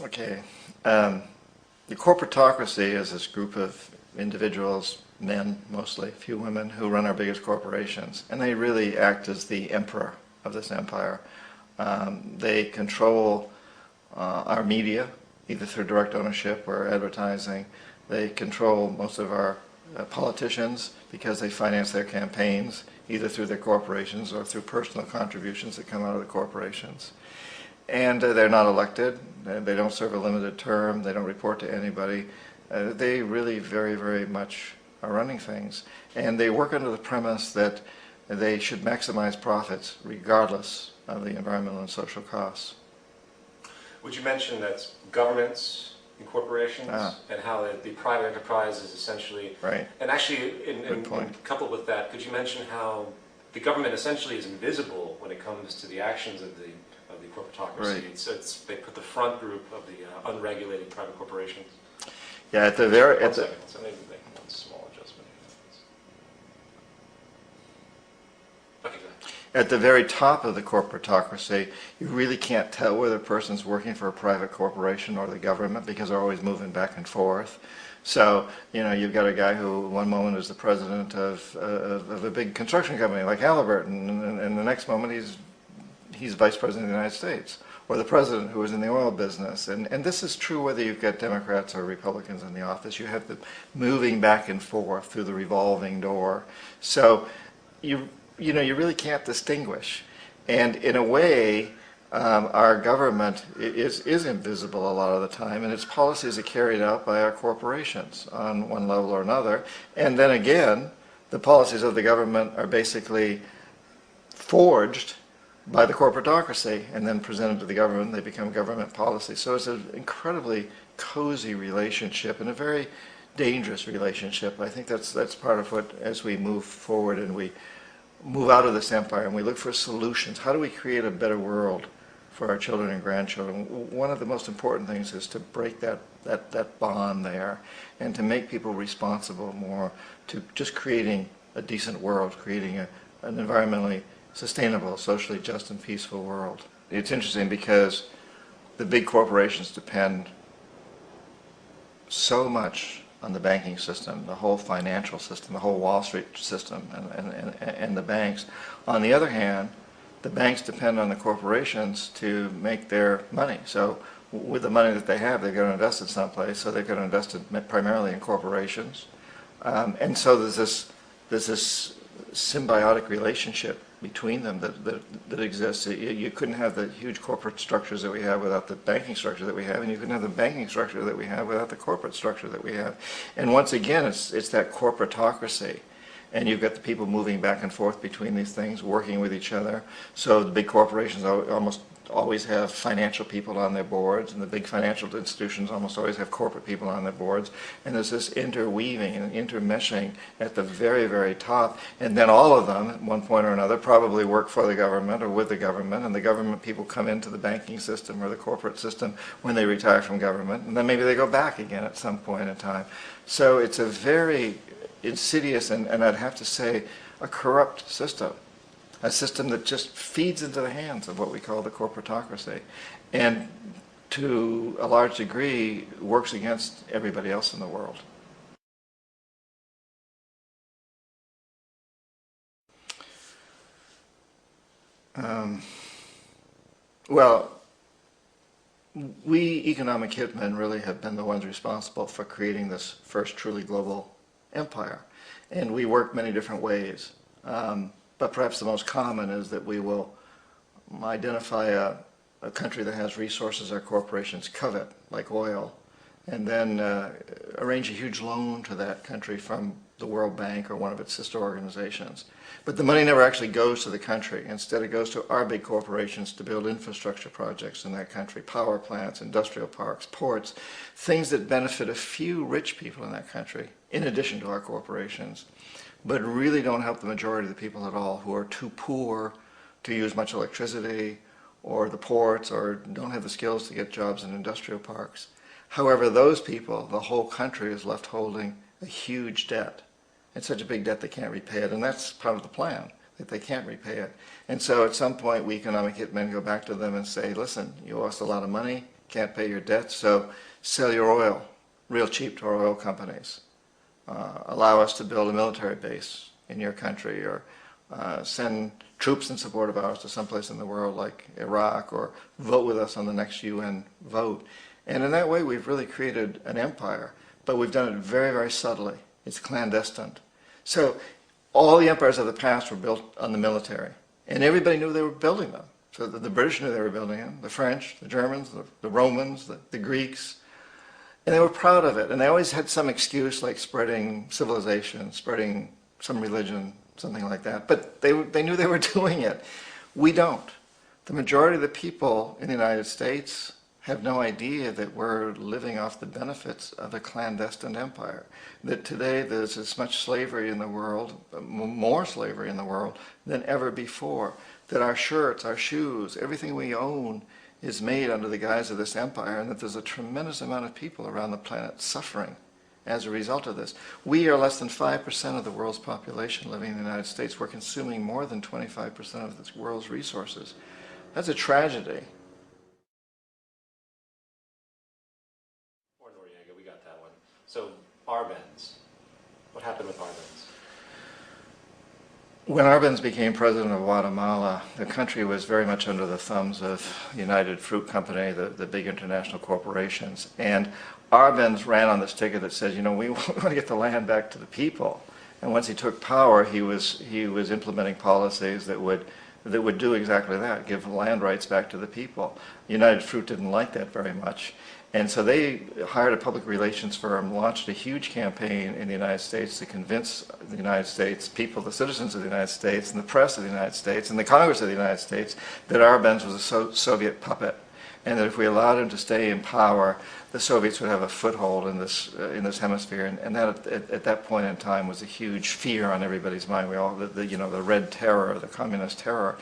Okay. The corporatocracy is this group of individuals, men mostly, few women, who run our biggest corporations. And they really act as the emperor of this empire. They control our media, either through direct ownership or advertising. They control most of our politicians because they finance their campaigns, either through their corporations or through personal contributions that come out of the corporations. And they're not elected. They don't serve a limited term. They don't report to anybody. They really very, very much are running things. And they work under the premise that they should maximize profits regardless of the environmental and social costs. Would you mention that governments and corporations and how the private enterprise is essentially... Right. And actually, coupled with that, could you mention how the government essentially is invisible when it comes to the actions of the corporatocracy? Right. They put the front group of the unregulated private corporations. Yeah, at the very... One second, so maybe make one small adjustment. Okay, go ahead. At the very top of the corporatocracy, you really can't tell whether a person's working for a private corporation or the government because they're always moving back and forth. So, you know, you've got a guy who one moment is the president of a big construction company like Halliburton, and the next moment he's vice president of the United States, or the president who is in the oil business. And this is true whether you've got Democrats or Republicans in the office. You have the moving back and forth through the revolving door. So you really can't distinguish. And in a way, our government is invisible a lot of the time, and its policies are carried out by our corporations on one level or another. And then again, the policies of the government are basically forged by the corporatocracy and then presented to the government. They become government policy. So it's an incredibly cozy relationship and a very dangerous relationship. I think that's part of what, as we move forward and we move out of this empire and we look for solutions, how do we create a better world for our children and grandchildren? One of the most important things is to break that bond there and to make people responsible more to just creating a decent world, creating an environmentally sustainable, socially just and peaceful world. It's interesting because the big corporations depend so much on the banking system, the whole financial system, the whole Wall Street system, and the banks. On the other hand, the banks depend on the corporations to make their money. So with the money that they have, they've got to invest it someplace, so they've got to invest it primarily in corporations. And so there's this symbiotic relationship between them that exists. You couldn't have the huge corporate structures that we have without the banking structure that we have, and you couldn't have the banking structure that we have without the corporate structure that we have. And once again, it's that corporatocracy. And you've got the people moving back and forth between these things, working with each other. So the big corporations almost always have financial people on their boards, and the big financial institutions almost always have corporate people on their boards. And there's this interweaving and intermeshing at the very, very top. And then all of them, at one point or another, probably work for the government or with the government, and the government people come into the banking system or the corporate system when they retire from government, and then maybe they go back again at some point in time. So it's a very insidious and I'd have to say a corrupt system. A system that just feeds into the hands of what we call the corporatocracy, and to a large degree works against everybody else in the world. Well, we economic hitmen really have been the ones responsible for creating this first truly global empire, and we work many different ways. But perhaps the most common is that we will identify a country that has resources our corporations covet, like oil, and then arrange a huge loan to that country from the World Bank or one of its sister organizations. But the money never actually goes to the country. Instead, it goes to our big corporations to build infrastructure projects in that country, power plants, industrial parks, ports, things that benefit a few rich people in that country, in addition to our corporations, but really don't help the majority of the people at all, who are too poor to use much electricity, or the ports, or don't have the skills to get jobs in industrial parks. However, those people, the whole country is left holding a huge debt. It's such a big debt they can't repay it, and that's part of the plan, that they can't repay it. And so at some point, we economic hitmen go back to them and say, listen, you owe us a lot of money, can't pay your debt, so sell your oil real cheap to our oil companies. Allow us to build a military base in your country, or send troops in support of ours to someplace in the world like Iraq, or vote with us on the next UN vote. And in that way, we've really created an empire, but we've done it very, very subtly. It's clandestine. So all the empires of the past were built on the military, and everybody knew they were building them. So the British knew they were building them, the French, the Germans, the Romans, the Greeks, and they were proud of it. And they always had some excuse, like spreading civilization, spreading some religion, something like that. But they knew they were doing it. We don't. The majority of the people in the United States have no idea that we're living off the benefits of a clandestine empire. That today there's as much slavery in the world, more slavery in the world than ever before. That our shirts, our shoes, everything we own is made under the guise of this empire, and that there's a tremendous amount of people around the planet suffering as a result of this. We are less than 5% of the world's population living in the United States. We're consuming more than 25% of this world's resources. That's a tragedy. We got that one. So Arbenz, what happened with Arbenz? When Arbenz became president of Guatemala, the country was very much under the thumbs of United Fruit Company, the big international corporations. And Arbenz ran on this ticket that says, you know, we want to get the land back to the people. And once he took power, he was implementing policies that would do exactly that, give land rights back to the people. United Fruit didn't like that very much. And so they hired a public relations firm, launched a huge campaign in the United States to convince the United States people, the citizens of the United States, and the press of the United States, and the Congress of the United States, that Arbenz was a Soviet puppet, and that if we allowed him to stay in power, the Soviets would have a foothold in this hemisphere. And that at that point in time was a huge fear on everybody's mind. We all, the Red Terror, the Communist terror.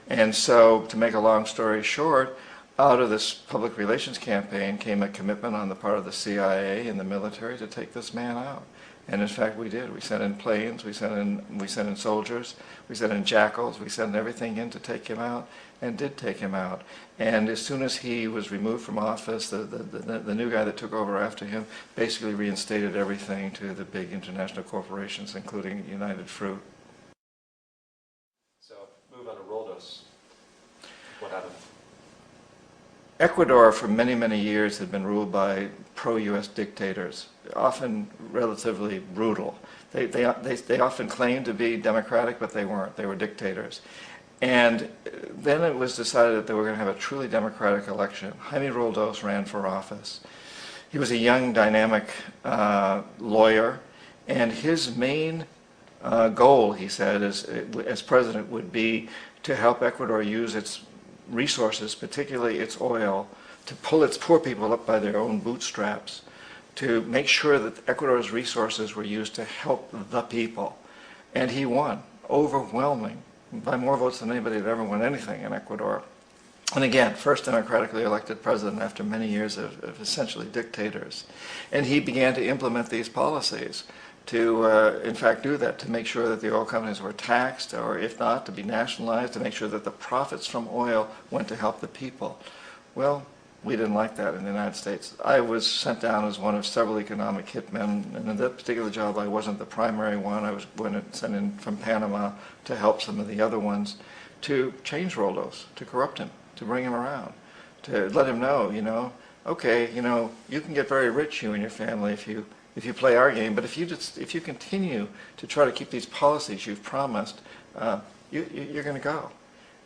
And so, to make a long story short, out of this public relations campaign came a commitment on the part of the CIA and the military to take this man out. And in fact, we did. We sent in planes, we sent in soldiers, we sent in jackals, we sent everything in to take him out, and did take him out. And as soon as he was removed from office, the new guy that took over after him basically reinstated everything to the big international corporations, including United Fruit. So, move on to Roldos. What happened? Ecuador, for many, many years, had been ruled by pro-U.S. dictators, often relatively brutal. They often claimed to be democratic, but they weren't. They were dictators. And then it was decided that they were going to have a truly democratic election. Jaime Roldos ran for office. He was a young, dynamic lawyer, and his main goal, he said, as president, would be to help Ecuador use its resources, particularly its oil, to pull its poor people up by their own bootstraps, to make sure that Ecuador's resources were used to help the people. And he won, overwhelming, by more votes than anybody had ever won anything in Ecuador. And again, first democratically elected president after many years of essentially dictators. And he began to implement these policies to, in fact, do that, to make sure that the oil companies were taxed, or if not, to be nationalized, to make sure that the profits from oil went to help the people. Well, we didn't like that in the United States. I was sent down as one of several economic hitmen, and in that particular job I wasn't the primary one. I was going to send in from Panama to help some of the other ones to change Roldos, to corrupt him, to bring him around, to let him know, okay, you can get very rich, you and your family, if you play our game, but if you continue to try to keep these policies you've promised, you're going to go.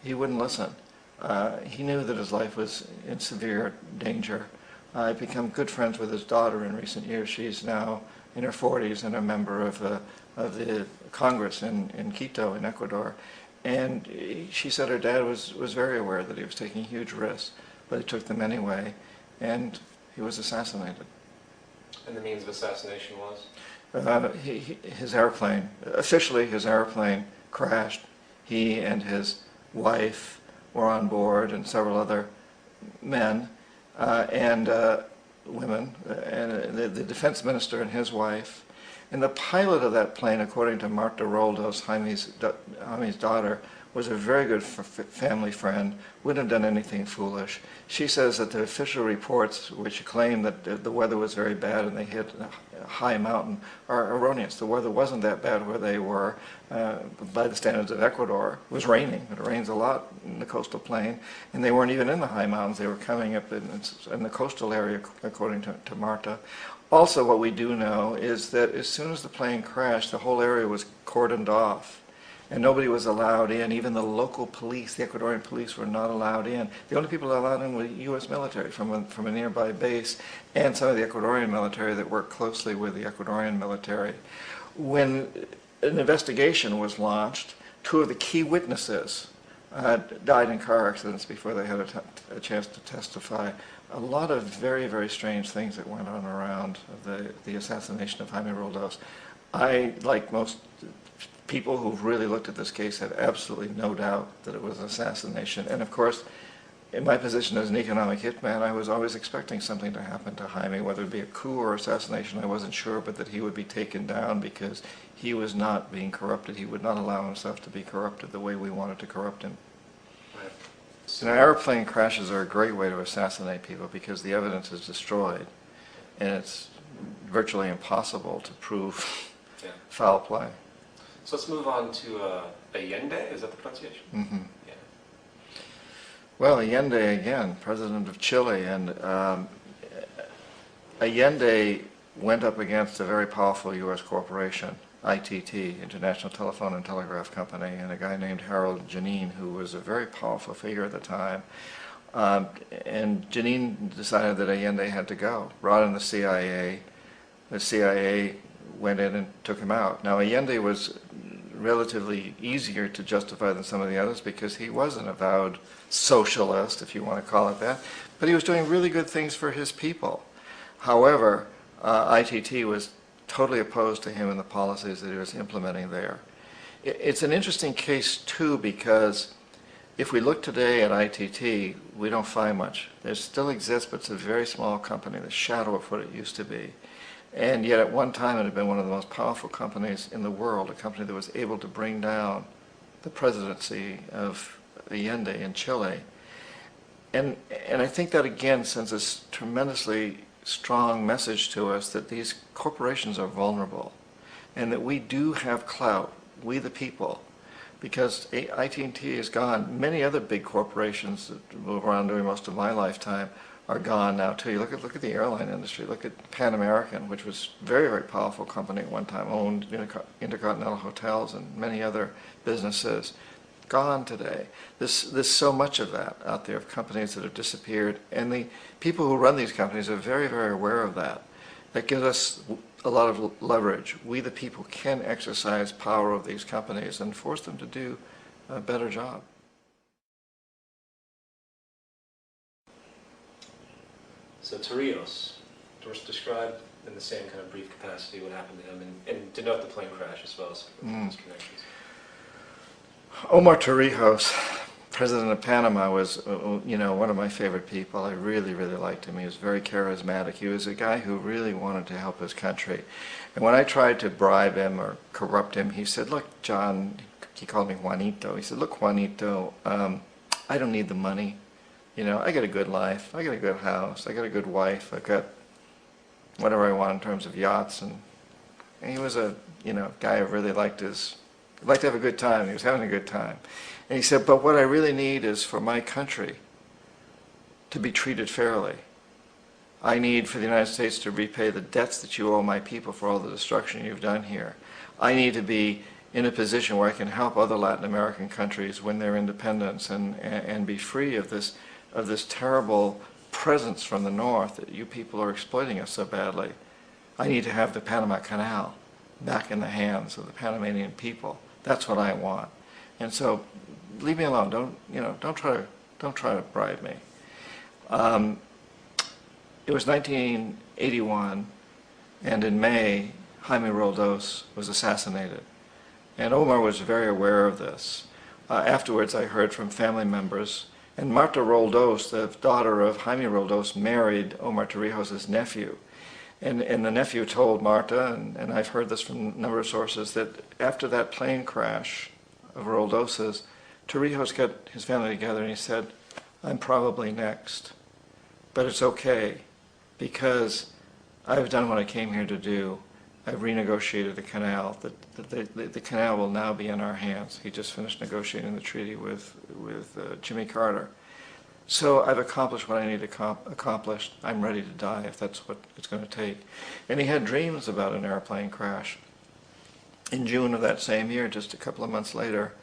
He wouldn't listen. He knew that his life was in severe danger. I've become good friends with his daughter in recent years. She's now in her 40s and a member of the Congress in Quito, in Ecuador. And she said her dad was very aware that he was taking huge risks, but he took them anyway, and he was assassinated. And the means of assassination was? His airplane, officially his airplane crashed. He and his wife were on board, and several other men and women, and the defense minister and his wife. And the pilot of that plane, according to Marta Roldos, Jaime's daughter, was a very good family friend, wouldn't have done anything foolish. She says that the official reports, which claim that the weather was very bad and they hit a high mountain, are erroneous. The weather wasn't that bad where they were by the standards of Ecuador. It was raining. It rains a lot in the coastal plain, and they weren't even in the high mountains. They were coming up in the coastal area, according to Marta. Also, what we do know is that as soon as the plane crashed, the whole area was cordoned off. And nobody was allowed in. Even the local police, the Ecuadorian police, were not allowed in. The only people allowed in were U.S. military from a nearby base and some of the Ecuadorian military that worked closely with the Ecuadorian military. When an investigation was launched, two of the key witnesses died in car accidents before they had a chance to testify. A lot of very, very strange things that went on around the assassination of Jaime Roldos. I, like most people who've really looked at this case, have absolutely no doubt that it was an assassination. And of course, in my position as an economic hitman, I was always expecting something to happen to Jaime, whether it be a coup or assassination, I wasn't sure, but that he would be taken down because he was not being corrupted. He would not allow himself to be corrupted the way we wanted to corrupt him. Right. So airplane crashes are a great way to assassinate people because the evidence is destroyed, and it's virtually impossible to prove foul play. So let's move on to Allende, is that the pronunciation? Mm-hmm. Yeah. Well, Allende again, president of Chile, and Allende went up against a very powerful U.S. corporation, ITT, International Telephone and Telegraph Company, and a guy named Harold Janine, who was a very powerful figure at the time. And Janine decided that Allende had to go, brought in the CIA. The CIA went in and took him out. Now, Allende was relatively easier to justify than some of the others because he was an avowed socialist, if you want to call it that, but he was doing really good things for his people. However, ITT was totally opposed to him and the policies that he was implementing there. It's an interesting case, too, because if we look today at ITT, we don't find much. There still exists, but it's a very small company, the shadow of what it used to be. And yet at one time it had been one of the most powerful companies in the world, a company that was able to bring down the presidency of Allende in Chile. And I think that again sends a tremendously strong message to us that these corporations are vulnerable and that we do have clout, we the people, because ITT is gone. Many other big corporations that move around during most of my lifetime are gone now too. You look at the airline industry. Look at Pan American, which was a very, very powerful company at one time, owned Intercontinental Hotels and many other businesses. Gone today. There's so much of that out there, of companies that have disappeared, and the people who run these companies are very, very aware of that. That gives us a lot of leverage. We the people can exercise power of these companies and force them to do a better job. So Torrijos, describe in the same kind of brief capacity what happened to him, and denote the plane crash as well as his connections. Omar Torrijos, president of Panama, was one of my favorite people. I really, really liked him. He was very charismatic. He was a guy who really wanted to help his country. And when I tried to bribe him or corrupt him, he said, "Look, John," he called me Juanito. He said, "Look, Juanito, I don't need the money. I got a good life, I got a good house, I got a good wife, I got whatever I want in terms of yachts." And he was a guy who really liked to have a good time. He was having a good time. And he said, "But what I really need is for my country to be treated fairly. I need for the United States to repay the debts that you owe my people for all the destruction you've done here. I need to be in a position where I can help other Latin American countries win their independence and be free of this terrible presence from the north that you people are exploiting us so badly. I need to have the Panama Canal back in the hands of the Panamanian people. That's what I want. And so, leave me alone. Don't try to bribe me." It was 1981, and in May, Jaime Roldos was assassinated. And Omar was very aware of this. Afterwards, I heard from family members, and Marta Roldos, the daughter of Jaime Roldos, married Omar Torrijos' nephew. And the nephew told Marta, and I've heard this from a number of sources, that after that plane crash of Roldosa's, Torrijos got his family together and he said, I'm probably next, but it's okay because I've done what I came here to do. I've renegotiated the canal. The canal will now be in our hands. He just finished negotiating the treaty with Jimmy Carter. So I've accomplished what I need to accomplish. I'm ready to die if that's what it's going to take. And he had dreams about an airplane crash. In June of that same year, just a couple of months later,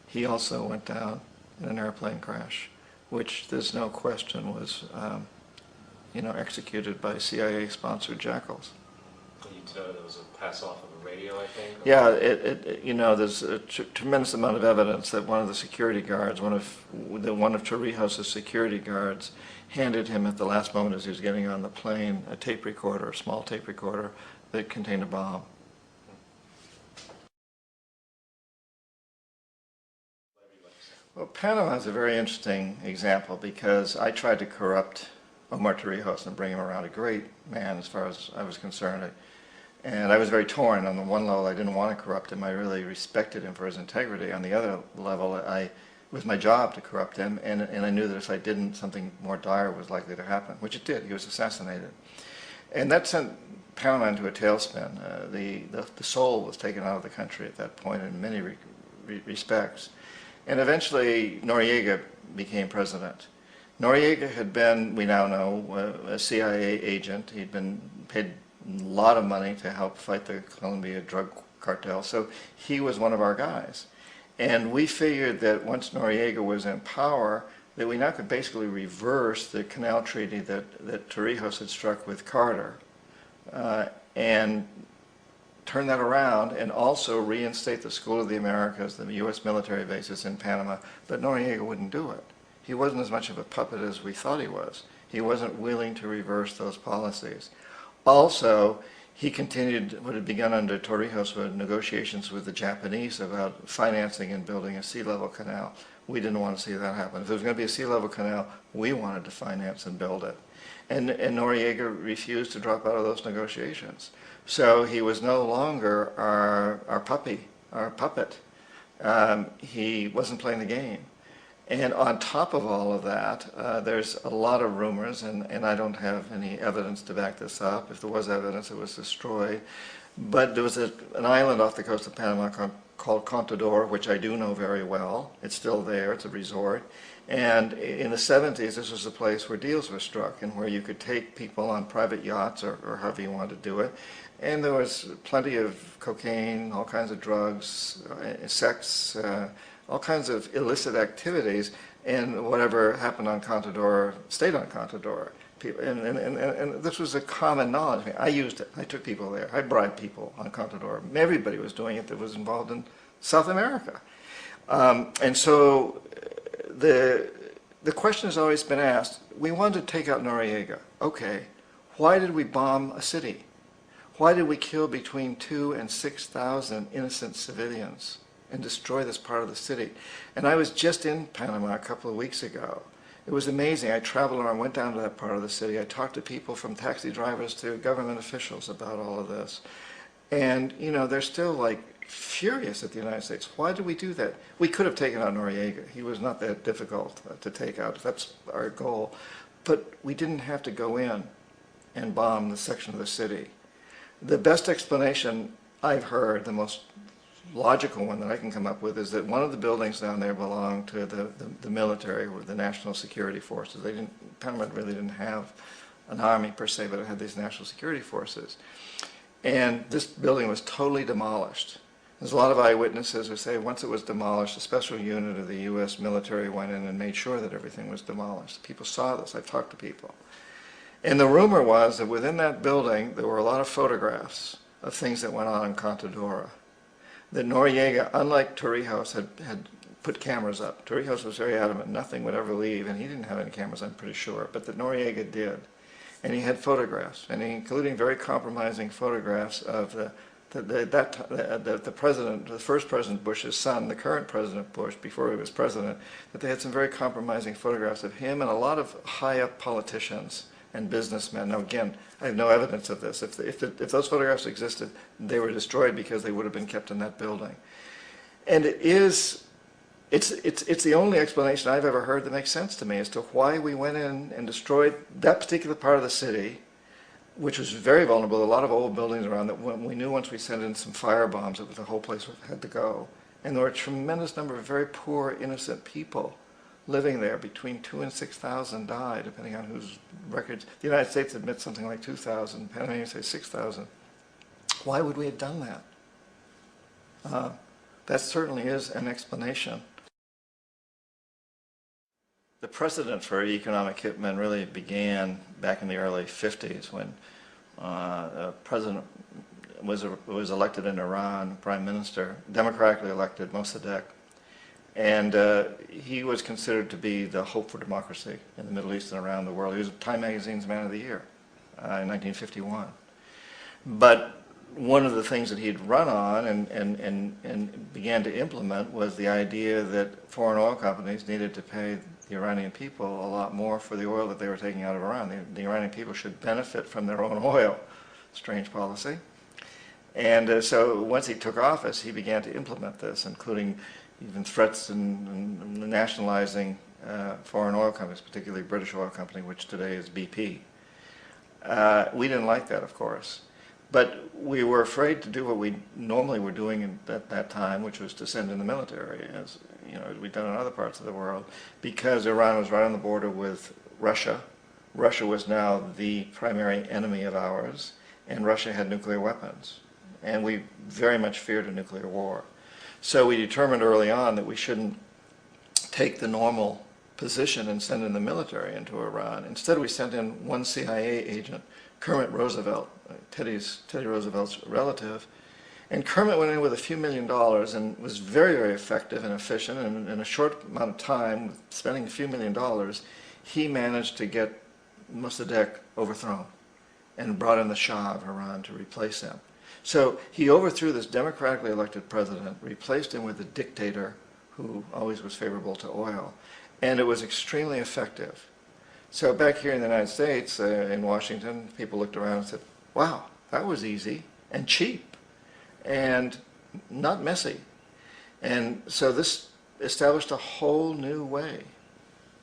he also went down in an airplane crash, which there's no question was, executed by CIA-sponsored jackals. There was a pass-off of a radio, I think? Yeah, there's a tremendous amount of evidence that one of the security guards, one of Torrijos' security guards, handed him at the last moment as he was getting on the plane a tape recorder, a small tape recorder that contained a bomb. Well, Panama is a very interesting example because I tried to corrupt Omar Torrijos and bring him around. A great man as far as I was concerned. And I was very torn. On the one level, I didn't want to corrupt him. I really respected him for his integrity. On the other level, it was my job to corrupt him, and I knew that if I didn't, something more dire was likely to happen, which it did. He was assassinated. And that sent Panama into a tailspin. The soul was taken out of the country at that point in many respects. And eventually, Noriega became president. Noriega had been, we now know, a CIA agent. He'd been paid a lot of money to help fight the Colombia drug cartel, so he was one of our guys. And we figured that once Noriega was in power, that we now could basically reverse the canal treaty that Torrijos had struck with Carter, and turn that around and also reinstate the School of the Americas, the U.S. military bases in Panama, but Noriega wouldn't do it. He wasn't as much of a puppet as we thought he was. He wasn't willing to reverse those policies. Also, he continued what had begun under Torrijos with negotiations with the Japanese about financing and building a sea level canal. We didn't want to see that happen. If there was going to be a sea level canal, we wanted to finance and build it. And Noriega refused to drop out of those negotiations. So he was no longer our puppet. He wasn't playing the game. And on top of all of that, there's a lot of rumors, and I don't have any evidence to back this up. If there was evidence, it was destroyed. But there was an island off the coast of Panama called Contador, which I do know very well. It's still there. It's a resort. And in the 70s, this was a place where deals were struck and where you could take people on private yachts or however you wanted to do it. And there was plenty of cocaine, all kinds of drugs, sex, all kinds of illicit activities, and whatever happened on Contador stayed on Contador. And this was a common knowledge. I mean, I used it. I took people there. I bribed people on Contador. Everybody was doing it that was involved in South America. And so the question has always been asked, we wanted to take out Noriega. Okay, why did we bomb a city? Why did we kill between 2,000 and 6,000 innocent civilians and destroy this part of the city? And I was just in Panama a couple of weeks ago. It was amazing. I traveled around, went down to that part of the city. I talked to people from taxi drivers to government officials about all of this. And, you know, they're still like furious at the United States. Why did we do that? We could have taken out Noriega. He was not that difficult to take out. That's our goal. But we didn't have to go in and bomb the section of the city. The best explanation I've heard, the most logical one that I can come up with, is that one of the buildings down there belonged to the military, or the national security forces. Panama really didn't have an army per se, but it had these national security forces. And this building was totally demolished. There's a lot of eyewitnesses who say once it was demolished, a special unit of the U.S. military went in and made sure that everything was demolished. People saw this. I've talked to people. And the rumor was that within that building there were a lot of photographs of things that went on in Contadora. That Noriega, unlike Torrijos, had put cameras up. Torrijos was very adamant nothing would ever leave, and he didn't have any cameras, I'm pretty sure, but that Noriega did. And he had photographs, and including very compromising photographs of the president, the first President Bush's son, the current President Bush, before he was president, that they had some very compromising photographs of him and a lot of high-up politicians and businessmen. Now again, I have no evidence of this. If those photographs existed, they were destroyed because they would have been kept in that building. And it's the only explanation I've ever heard that makes sense to me as to why we went in and destroyed that particular part of the city, which was very vulnerable. A lot of old buildings around that we knew once we sent in some fire bombs that the whole place had to go. And there were a tremendous number of very poor, innocent people living there. Between 2,000 and 6,000 died, depending on whose records. The United States admits something like 2,000. Panamanians say 6,000. Why would we have done that? That certainly is an explanation. The precedent for economic hitmen really began back in the early 50s when a president was elected in Iran, prime minister, democratically elected, Mossadegh, and he was considered to be the hope for democracy in the Middle East and around the world. He was Time Magazine's Man of the Year in 1951. But one of the things that he'd run on and began to implement was the idea that foreign oil companies needed to pay the Iranian people a lot more for the oil that they were taking out of Iran. The Iranian people should benefit from their own oil. Strange policy. And so once he took office, he began to implement this, including even threats and nationalizing foreign oil companies, particularly British Oil Company, which today is BP. We didn't like that, of course. But we were afraid to do what we normally were doing at that time, which was to send in the military, as we've done in other parts of the world, because Iran was right on the border with Russia. Russia was now the primary enemy of ours, and Russia had nuclear weapons. And we very much feared a nuclear war. So we determined early on that we shouldn't take the normal position and send in the military into Iran. Instead, we sent in one CIA agent, Kermit Roosevelt, Teddy Roosevelt's relative. And Kermit went in with a few $1 million and was very, very effective and efficient. And in a short amount of time, spending a few $1 million, he managed to get Mossadegh overthrown and brought in the Shah of Iran to replace him. So he overthrew this democratically elected president, replaced him with a dictator who always was favorable to oil. And it was extremely effective. So back here in the United States, in Washington, people looked around and said, wow, that was easy and cheap and not messy. And so this established a whole new way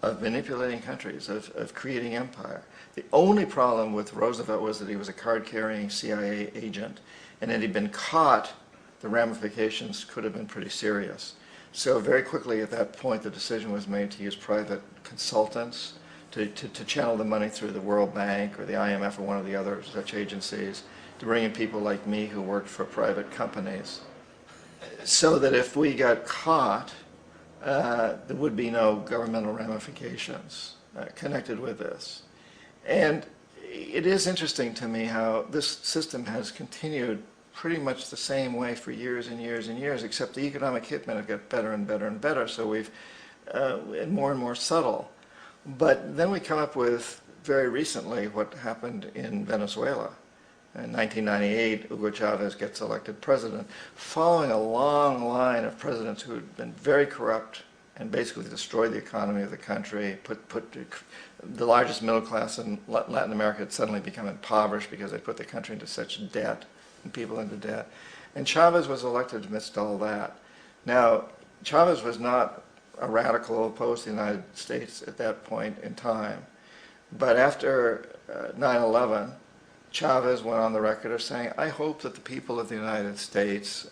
of manipulating countries, of creating empire. The only problem with Roosevelt was that he was a card-carrying CIA agent, and had he been caught, the ramifications could have been pretty serious. So very quickly at that point, the decision was made to use private consultants to channel the money through the World Bank or the IMF or one of the other such agencies, to bring in people like me who worked for private companies, so that if we got caught, there would be no governmental ramifications connected with this. And it is interesting to me how this system has continued pretty much the same way for years and years and years, except the economic hitmen have got better and better and better, so we've and more subtle. But then we come up with, very recently, what happened in Venezuela. In 1998, Hugo Chavez gets elected president, following a long line of presidents who had been very corrupt and basically destroyed the economy of the country, put the largest middle class in Latin America had suddenly become impoverished because they put the country into such debt and people into debt. And Chavez was elected amidst all that. Now, Chavez was not a radical opposed to the United States at that point in time. But after 9/11, Chavez went on the record of saying, I hope that the people of the United States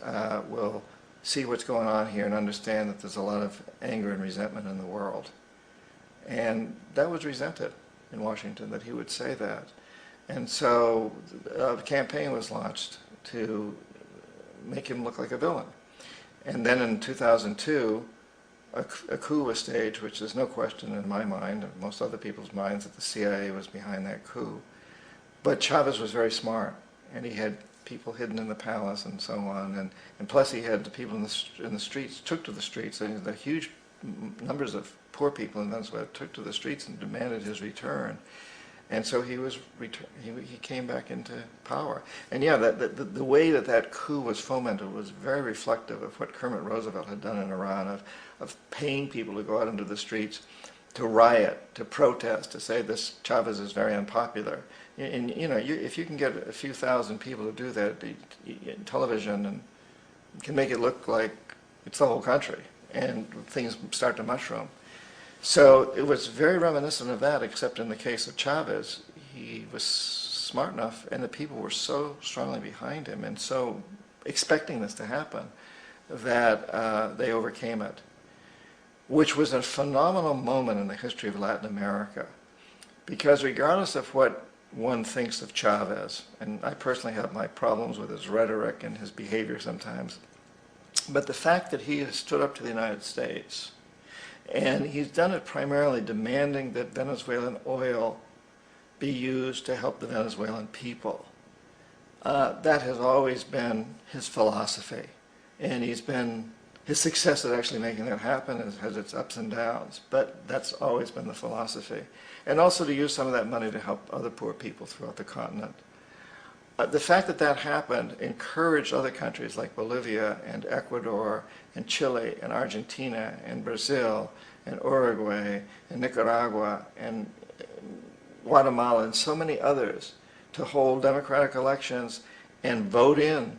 will see what's going on here and understand that there's a lot of anger and resentment in the world. And that was resented in Washington, that he would say that. And so a campaign was launched to make him look like a villain. And then in 2002, a coup was staged, which there's no question in my mind, and most other people's minds, that the CIA was behind that coup. But Chavez was very smart, and he had people hidden in the palace and so on, and plus he had the people in the streets, took to the streets, and the huge numbers of poor people in Venezuela took to the streets and demanded his return. And so he came back into power. And yeah, the way that coup was fomented was very reflective of what Kermit Roosevelt had done in Iran, of paying people to go out into the streets to riot, to protest, to say this Chavez is very unpopular. And if you can get a few thousand people to do that, television and can make it look like it's the whole country, and things start to mushroom. So it was very reminiscent of that, except in the case of Chavez, he was smart enough, and the people were so strongly behind him and so expecting this to happen that they overcame it, which was a phenomenal moment in the history of Latin America. Because regardless of what one thinks of Chavez, and I personally have my problems with his rhetoric and his behavior sometimes, but the fact that he has stood up to the United States, and he's done it primarily demanding that Venezuelan oil be used to help the Venezuelan people. That has always been his philosophy, and his success at actually making that happen has its ups and downs, but that's always been the philosophy. And also to use some of that money to help other poor people throughout the continent. The fact that that happened encouraged other countries like Bolivia and Ecuador and Chile and Argentina and Brazil and Uruguay and Nicaragua and Guatemala and so many others to hold democratic elections and vote in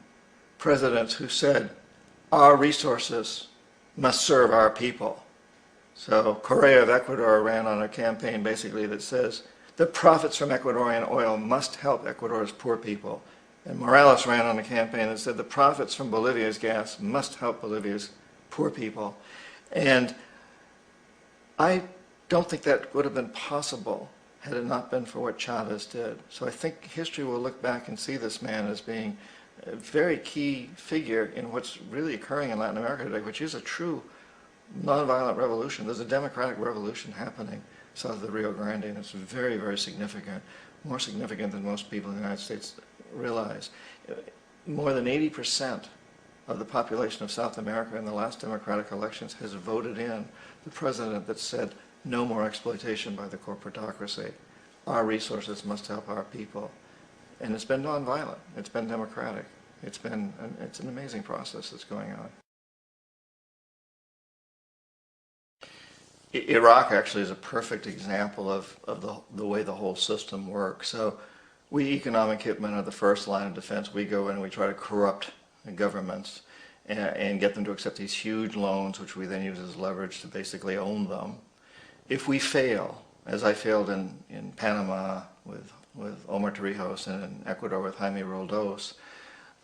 presidents who said, our resources must serve our people. So Correa of Ecuador ran on a campaign basically that says, the profits from Ecuadorian oil must help Ecuador's poor people. And Morales ran on a campaign that said the profits from Bolivia's gas must help Bolivia's poor people. And I don't think that would have been possible had it not been for what Chavez did. So I think history will look back and see this man as being a very key figure in what's really occurring in Latin America today, which is a true nonviolent revolution. There's a democratic revolution happening south of the Rio Grande, and it's very, very significant, more significant than most people in the United States realize. More than 80% of the population of South America in the last democratic elections has voted in the president that said no more exploitation by the corporatocracy. Our resources must help our people. And it's been nonviolent. It's been democratic. It's an amazing process that's going on. Iraq actually is a perfect example of the way the whole system works. So we economic hitmen are the first line of defense. We go in and we try to corrupt the governments and get them to accept these huge loans, which we then use as leverage to basically own them. If we fail, as I failed in Panama with Omar Torrijos and in Ecuador with Jaime Roldos,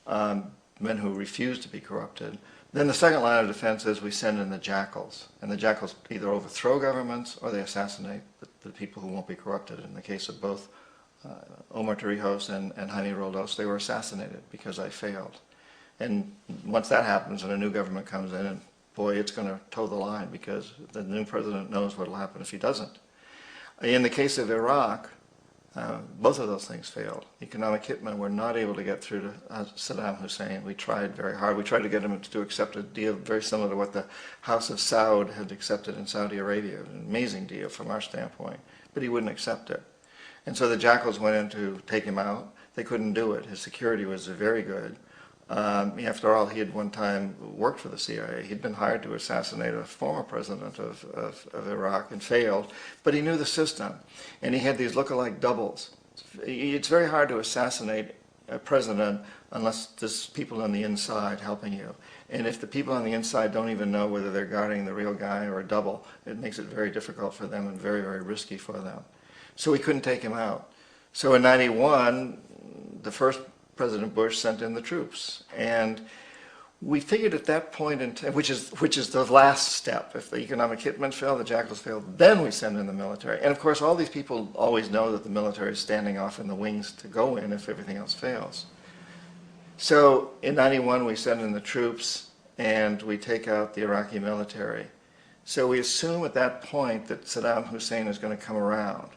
men who refuse to be corrupted, then the second line of defense is we send in the jackals. And the jackals either overthrow governments or they assassinate the people who won't be corrupted. In the case of both Omar Torrijos and Jaime Roldos, they were assassinated because I failed. And once that happens and a new government comes in, and boy, it's going to toe the line because the new president knows what will happen if he doesn't. In the case of Iraq, both of those things failed. Economic hitmen were not able to get through to Saddam Hussein. We tried very hard. We tried to get him to accept a deal very similar to what the House of Saud had accepted in Saudi Arabia, an amazing deal from our standpoint, but he wouldn't accept it. And so the jackals went in to take him out. They couldn't do it. His security was very good. After all, he had one time worked for the CIA. He'd been hired to assassinate a former president of Iraq and failed, but he knew the system, and he had these look-alike doubles. It's very hard to assassinate a president unless there's people on the inside helping you. And if the people on the inside don't even know whether they're guarding the real guy or a double, it makes it very difficult for them and very, very risky for them. So we couldn't take him out. So in '91, the first President Bush sent in the troops, and we figured at that point, which is the last step. If the economic hitmen fail, the jackals fail, then we send in the military. And of course, all these people always know that the military is standing off in the wings to go in if everything else fails. So in '91, we send in the troops, and we take out the Iraqi military. So we assume at that point that Saddam Hussein is going to come around.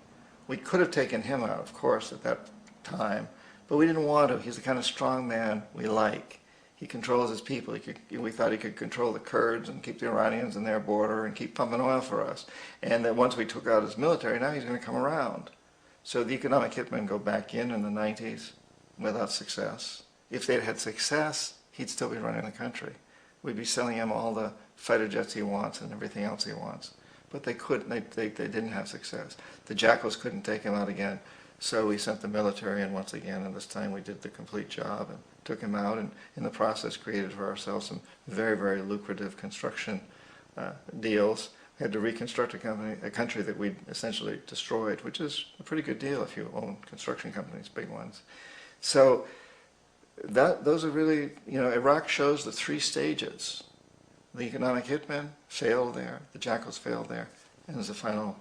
We could have taken him out, of course, at that time. But we didn't want to. He's the kind of strong man we like. He controls his people. We thought he could control the Kurds and keep the Iranians in their border and keep pumping oil for us. And that once we took out his military, now he's going to come around. So the economic hitmen go back in the '90s without success. If they'd had success, he'd still be running the country. We'd be selling him all the fighter jets he wants and everything else he wants. but they couldn't. They didn't have success. The Jackals couldn't take him out again, so we sent the military in once again, and this time we did the complete job and took him out, and in the process created for ourselves some very, very lucrative construction deals. We had to reconstruct a country that we'd essentially destroyed, which is a pretty good deal if you own construction companies, big ones. So those are really, Iraq shows the three stages. The economic hitmen failed there, the Jackals failed there, and as a final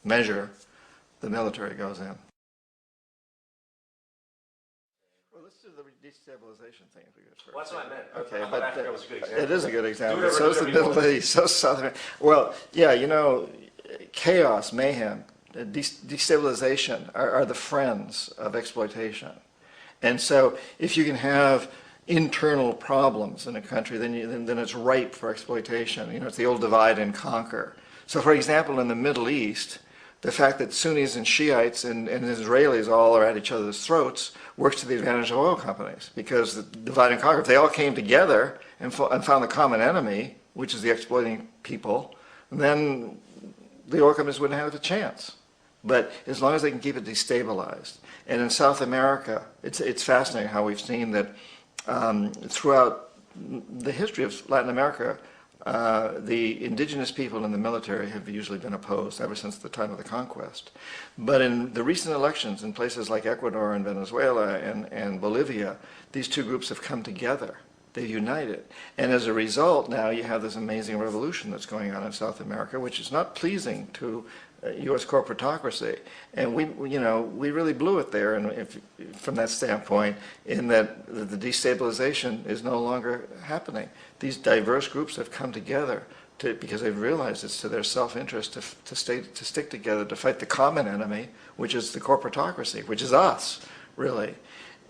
measure, the military goes in. Well, let's do the destabilization thing if we go first. Well, that's what I meant. Okay, I thought but Africa was a good example. it is a good example. Do So is the Middle East, so South America. Well, yeah, chaos, mayhem, destabilization are the friends of exploitation. And so if you can have internal problems in a country, then it's ripe for exploitation. It's the old divide and conquer. So for example, in the Middle East, the fact that Sunnis and Shiites and Israelis all are at each other's throats works to the advantage of oil companies, because the divide and conquer, if they all came together and found the common enemy, which is the exploiting people, then the oil companies wouldn't have a chance. But as long as they can keep it destabilized. And in South America, it's fascinating how we've seen that throughout the history of Latin America, the indigenous people in the military have usually been opposed ever since the time of the conquest. But in the recent elections in places like Ecuador and Venezuela and Bolivia, these two groups have come together. They've united. And as a result, now you have this amazing revolution that's going on in South America, which is not pleasing to U.S. corporatocracy. And we really blew it there, and from that standpoint, in that the destabilization is no longer happening. These diverse groups have come together because they've realized it's to their self-interest to stick together to fight the common enemy, which is the corporatocracy, which is us, really.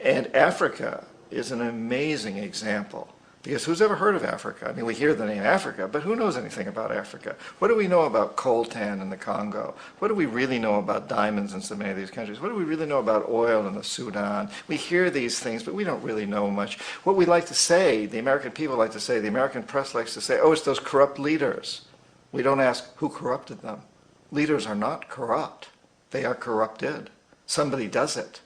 And Africa is an amazing example. Because who's ever heard of Africa? I mean, we hear the name Africa, but who knows anything about Africa? What do we know about coltan in the Congo? What do we really know about diamonds in so many of these countries? What do we really know about oil in the Sudan? We hear these things, but we don't really know much. What we like to say, the American people like to say, the American press likes to say, oh, it's those corrupt leaders. We don't ask who corrupted them. Leaders are not corrupt. They are corrupted. Somebody does it.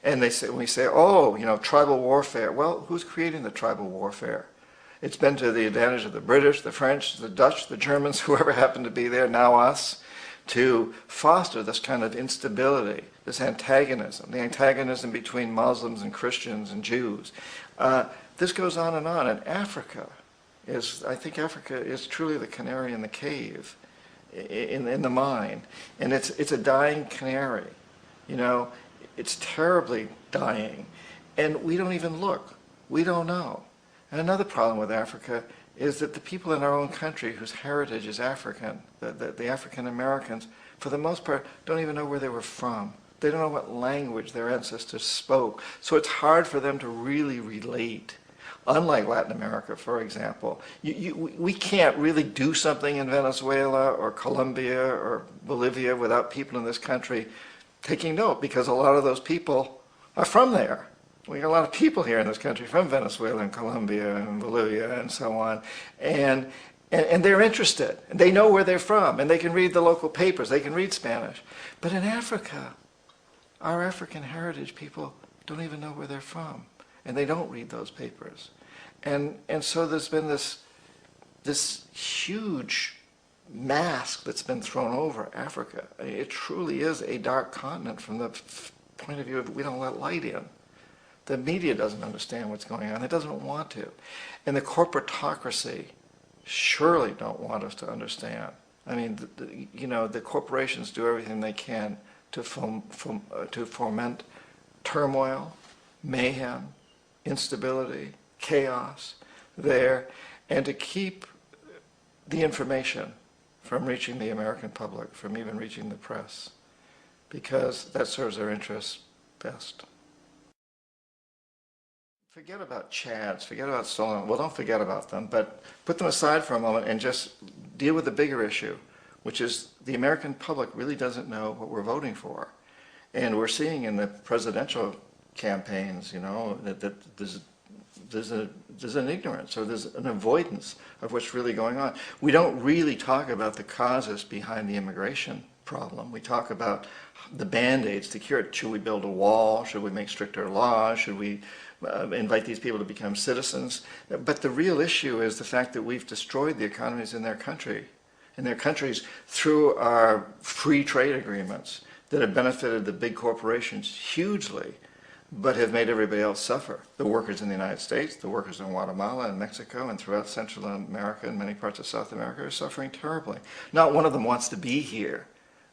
And we say, oh, tribal warfare. Well, who's creating the tribal warfare? It's been to the advantage of the British, the French, the Dutch, the Germans, whoever happened to be there, now us, to foster this kind of instability, this antagonism, the antagonism between Muslims and Christians and Jews. This goes on. And Africa I think Africa is truly the canary in the cave, in the mine. And it's a dying canary, It's terribly dying, and we don't even look. We don't know. And another problem with Africa is that the people in our own country whose heritage is African, the African Americans, for the most part, don't even know where they were from. They don't know what language their ancestors spoke. So it's hard for them to really relate. Unlike Latin America, for example, we can't really do something in Venezuela or Colombia or Bolivia without people in this country taking note, because a lot of those people are from there. We got a lot of people here in this country from Venezuela and Colombia and Bolivia and so on, and they're interested. And they know where they're from, and they can read the local papers. They can read Spanish. But in Africa, our African heritage people don't even know where they're from, and they don't read those papers. And so there's been this huge mask that's been thrown over Africa. I mean, it truly is a dark continent from the point of view of we don't let light in. The media doesn't understand what's going on. It doesn't want to. And the corporatocracy surely don't want us to understand. I mean, the corporations do everything they can to foment turmoil, mayhem, instability, chaos there, and to keep the information from reaching the American public, from even reaching the press, because that serves their interests best. Forget about Chads, forget about Solon. Well, don't forget about them, but put them aside for a moment and just deal with the bigger issue, which is the American public really doesn't know what we're voting for. And we're seeing in the presidential campaigns, that there's there's an ignorance, or there's an avoidance of what's really going on. We don't really talk about the causes behind the immigration problem. We talk about the band-aids to cure it. Should we build a wall? Should we make stricter laws? Should we invite these people to become citizens? But the real issue is the fact that we've destroyed the economies in their countries through our free trade agreements that have benefited the big corporations hugely, but have made everybody else suffer. The workers in the United States, the workers in Guatemala and Mexico and throughout Central America and many parts of South America are suffering terribly. Not one of them wants to be here.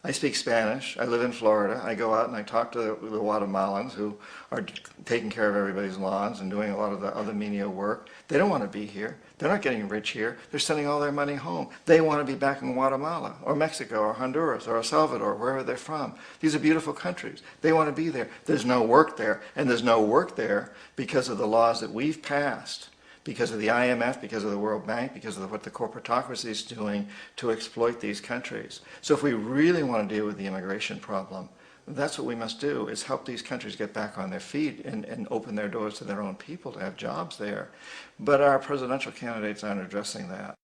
I speak Spanish. I live in Florida. I go out and I talk to the Guatemalans who are taking care of everybody's lawns and doing a lot of the other menial work. They don't want to be here. They're not getting rich here. They're sending all their money home. They want to be back in Guatemala or Mexico or Honduras or El Salvador, wherever they're from. These are beautiful countries. They want to be there. There's no work there. And there's no work there because of the laws that we've passed, because of the IMF, because of the World Bank, because of what the corporatocracy is doing to exploit these countries. So if we really want to deal with the immigration problem, that's what we must do, is help these countries get back on their feet and open their doors to their own people to have jobs there. But our presidential candidates aren't addressing that.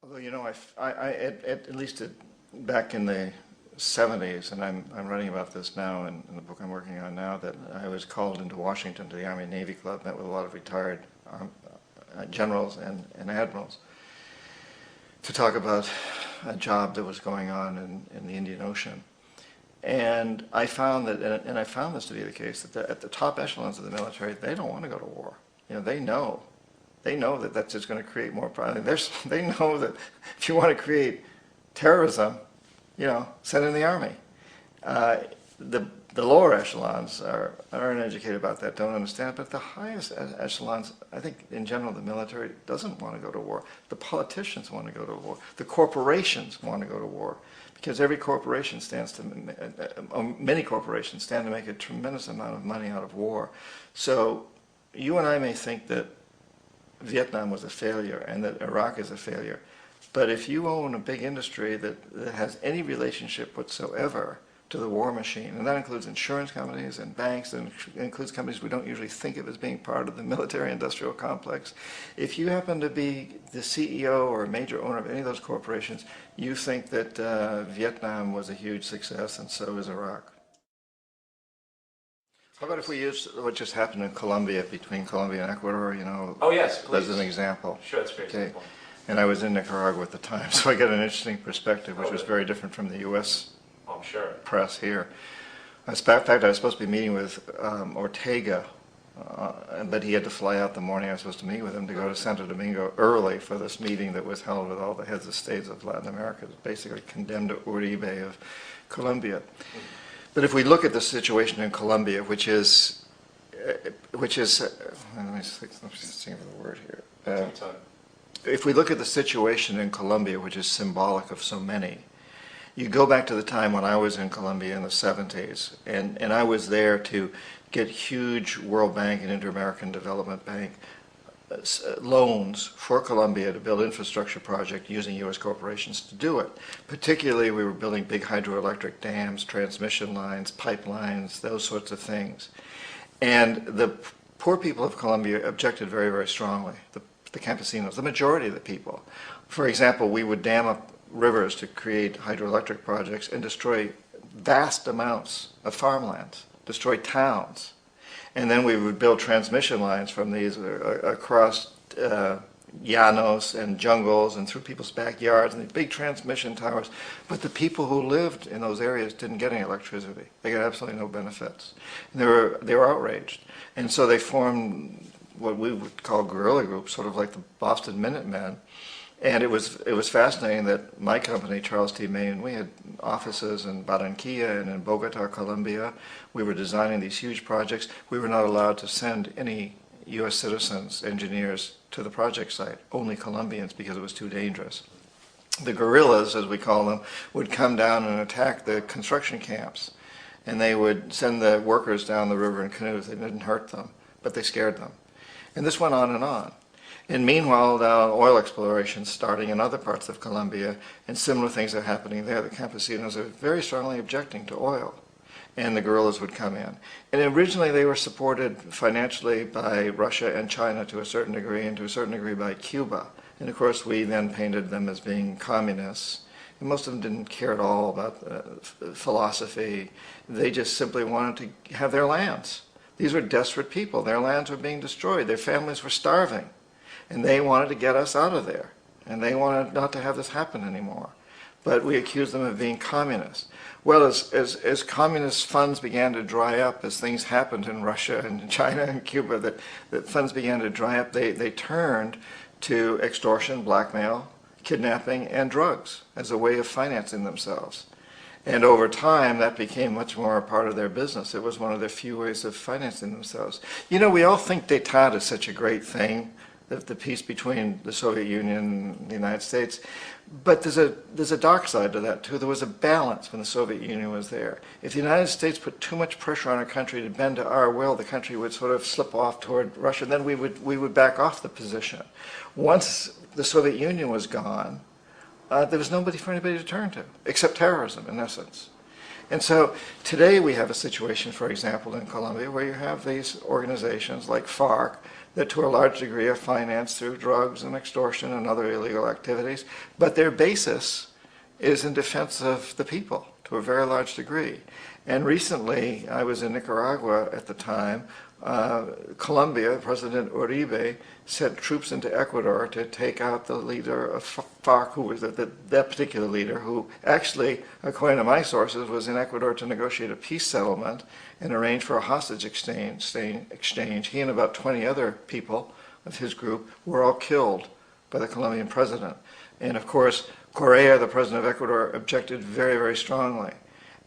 Although, you know, at least back in the 70s, and I'm writing about this now in the book I'm working on now, that I was called into Washington to the Army and Navy Club, met with a lot of retired generals and admirals to talk about a job that was going on in the Indian Ocean. And I found that, and I found this to be the case, that at the top echelons of the military, they don't want to go to war. You know, they know that that's just going to create more problems. They know that if you want to create terrorism, you know, send in the army. The lower echelons are uneducated about that, don't understand, but the highest echelons, I think in general the military doesn't want to go to war. The politicians want to go to war. The corporations want to go to war, because every corporation many corporations stand to make a tremendous amount of money out of war. So you and I may think that Vietnam was a failure and that Iraq is a failure, but if you own a big industry that has any relationship whatsoever to the war machine, and that includes insurance companies and banks, and includes companies we don't usually think of as being part of the military-industrial complex. If you happen to be the CEO or a major owner of any of those corporations, you think that Vietnam was a huge success, and so is Iraq. How about if we use what just happened in Colombia, between Colombia and Ecuador, you know? Oh yes, please. As an example. Sure, that's a great example. And I was in Nicaragua at the time, so I got an interesting perspective, which was very different from the U.S. I'm sure. Press here. In fact, I was supposed to be meeting with Ortega, but he had to fly out the morning I was supposed to meet with him to go to Santo Domingo early for this meeting that was held with all the heads of states of Latin America, basically condemned Uribe of Colombia. But if we look at the situation in Colombia, which is let me think of the word here. If we look at the situation in Colombia, which is symbolic of so many, you go back to the time when I was in Colombia in the 70s, and I was there to get huge World Bank and Inter-American Development Bank loans for Colombia to build infrastructure projects using U.S. corporations to do it. Particularly, we were building big hydroelectric dams, transmission lines, pipelines, those sorts of things. And the poor people of Colombia objected very, very strongly, the campesinos, the majority of the people. For example, we would dam up rivers to create hydroelectric projects and destroy vast amounts of farmlands, destroy towns. And then we would build transmission lines from these across llanos and jungles and through people's backyards and these big transmission towers. But the people who lived in those areas didn't get any electricity. They got absolutely no benefits. And they were outraged. And so they formed what we would call guerrilla groups, sort of like the Boston Minutemen. And it was fascinating that my company, Charles T. May, and we had offices in Barranquilla and in Bogota, Colombia. We were designing these huge projects. We were not allowed to send any U.S. citizens, engineers, to the project site, only Colombians, because it was too dangerous. The guerrillas, as we call them, would come down and attack the construction camps. And they would send the workers down the river in canoes. They didn't hurt them, but they scared them. And this went on and on. And meanwhile, now oil exploration is starting in other parts of Colombia, and similar things are happening there. The campesinos are very strongly objecting to oil. and the guerrillas would come in. And originally they were supported financially by Russia and China to a certain degree, and to a certain degree by Cuba. And of course we then painted them as being communists. And most of them didn't care at all about philosophy. They just simply wanted to have their lands. These were desperate people. Their lands were being destroyed. Their families were starving. And they wanted to get us out of there. And they wanted not to have this happen anymore. But we accused them of being communists. Well, as communist funds began to dry up, as things happened in Russia and China and Cuba, that funds began to dry up, they turned to extortion, blackmail, kidnapping, and drugs as a way of financing themselves. And over time, that became much more a part of their business. It was one of their few ways of financing themselves. You know, we all think détente is such a great thing, the peace between the Soviet Union and the United States. But there's a dark side to that, too. There was a balance when the Soviet Union was there. If the United States put too much pressure on a country to bend to our will, the country would sort of slip off toward Russia, and then we would back off the position. Once the Soviet Union was gone, there was nobody for anybody to turn to, except terrorism, in essence. And so today we have a situation, for example, in Colombia, where you have these organizations like FARC that to a large degree are financed through drugs and extortion and other illegal activities, but their basis is in defense of the people to a very large degree. And recently, I was in Nicaragua at the time. Colombia, President Uribe, sent troops into Ecuador to take out the leader of FARC, who was that particular leader, who actually, according to my sources, was in Ecuador to negotiate a peace settlement and arrange for a hostage exchange. He and about 20 other people of his group were all killed by the Colombian president. And of course, Correa, the president of Ecuador, objected very, very strongly.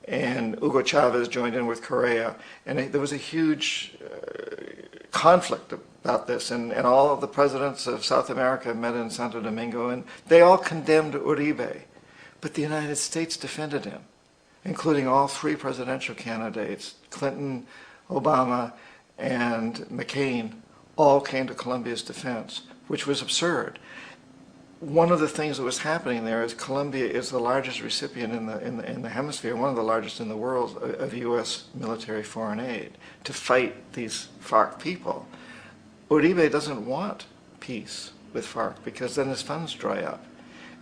And Hugo Chavez joined in with Correa, and there was a huge conflict about this, and all of the presidents of South America met in Santo Domingo, and they all condemned Uribe, but the United States defended him, including all three presidential candidates, Clinton, Obama, and McCain, all came to Colombia's defense, which was absurd. One of the things that was happening there is Colombia is the largest recipient in the hemisphere, one of the largest in the world, of U.S. military foreign aid to fight these FARC people. Uribe doesn't want peace with FARC because then his funds dry up.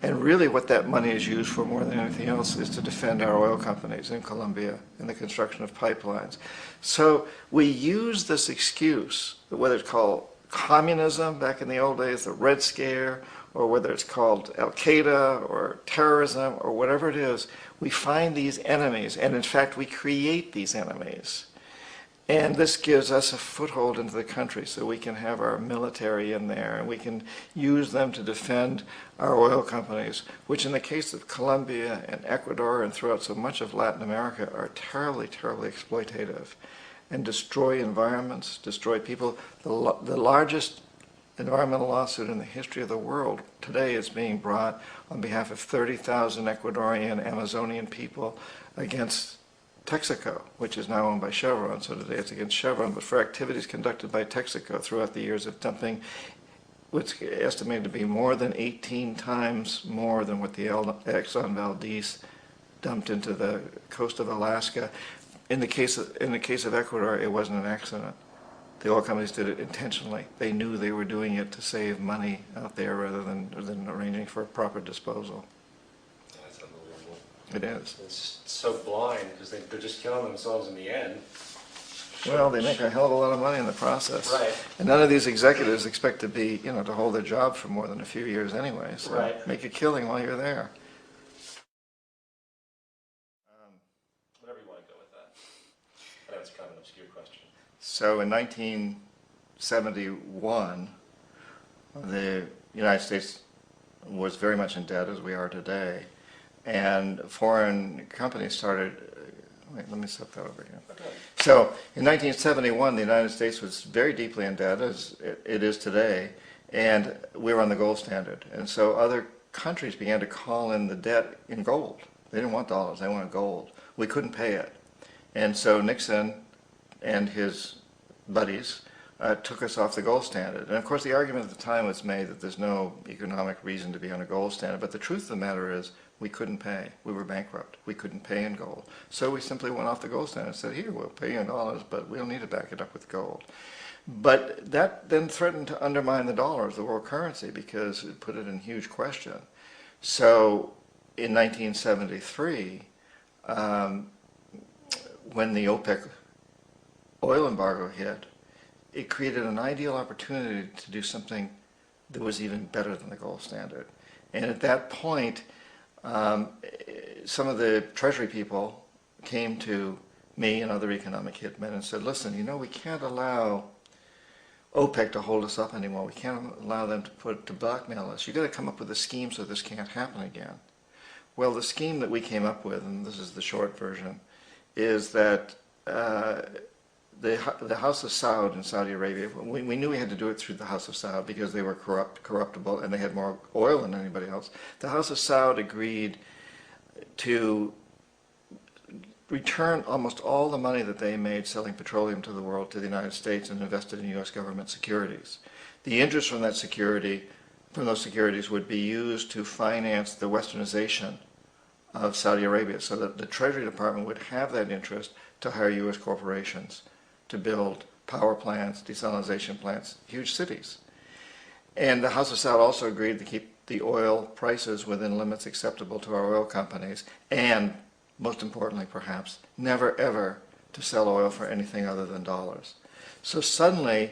And really what that money is used for more than anything else is to defend our oil companies in Colombia and the construction of pipelines. So we use this excuse, whether it's called communism back in the old days, the Red Scare, or whether it's called Al-Qaeda or terrorism or whatever it is, we find these enemies, and in fact we create these enemies. And this gives us a foothold into the country so we can have our military in there and we can use them to defend our oil companies, which in the case of Colombia and Ecuador and throughout so much of Latin America are terribly, terribly exploitative and destroy environments, destroy people. The largest environmental lawsuit in the history of the world today is being brought on behalf of 30,000 Ecuadorian Amazonian people against Texaco, which is now owned by Chevron. So today it's against Chevron, but for activities conducted by Texaco throughout the years of dumping what's estimated to be more than 18 times more than what the Exxon Valdez dumped into the coast of Alaska. In the case of Ecuador, it wasn't an accident. The oil companies did it intentionally. They knew they were doing it to save money out there rather than arranging for proper disposal. That's unbelievable. It is. It's so blind because they're just killing themselves in the end. Well, they make a hell of a lot of money in the process. Right. And none of these executives expect to be, to hold their job for more than a few years anyway. So right. Make a killing while you're there. Whatever you want to go with that. I know it's kind of an obscure question. So in 1971, the United States was very much in debt as we are today, and foreign companies started, wait, let me set that over here. Okay. So in 1971, the United States was very deeply in debt, as it is today, and we were on the gold standard. And so other countries began to call in the debt in gold. They didn't want dollars, they wanted gold. We couldn't pay it. And so Nixon and his buddies took us off the gold standard. And of course the argument at the time was made that there's no economic reason to be on a gold standard, but the truth of the matter is we couldn't pay. We were bankrupt. We couldn't pay in gold. So we simply went off the gold standard and said, here, we'll pay you in dollars, but we don't need to back it up with gold. But that then threatened to undermine the dollar as the world currency because it put it in huge question. So in 1973, when the OPEC oil embargo hit, it created an ideal opportunity to do something that was even better than the gold standard. And at that point, some of the Treasury people came to me and other economic hitmen and said, listen, you know, we can't allow OPEC to hold us up anymore. We can't allow them to blackmail us. You've got to come up with a scheme so this can't happen again. Well, the scheme that we came up with, and this is the short version, is that the House of Saud in Saudi Arabia, we knew we had to do it through the House of Saud because they were corruptible, and they had more oil than anybody else. The House of Saud agreed to return almost all the money that they made selling petroleum to the world to the United States and invested in U.S. government securities. The interest from those securities would be used to finance the westernization of Saudi Arabia, so that the Treasury Department would have that interest to hire U.S. corporations to build power plants, desalination plants, huge cities. And the House of Saud also agreed to keep the oil prices within limits acceptable to our oil companies, and most importantly perhaps, never ever to sell oil for anything other than dollars. So suddenly,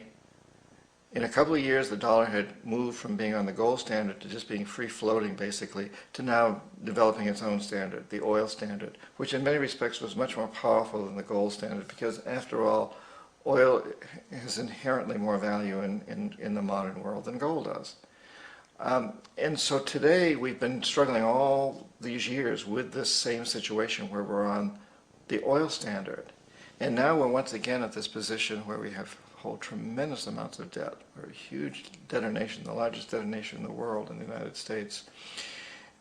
in a couple of years, the dollar had moved from being on the gold standard to just being free-floating, basically, to now developing its own standard, the oil standard, which in many respects was much more powerful than the gold standard, because after all, oil has inherently more value in the modern world than gold does. And so today we've been struggling all these years with this same situation where we're on the oil standard. And now we're once again at this position where we hold tremendous amounts of debt. We're a huge debtor nation, the largest debtor nation in the world in the United States.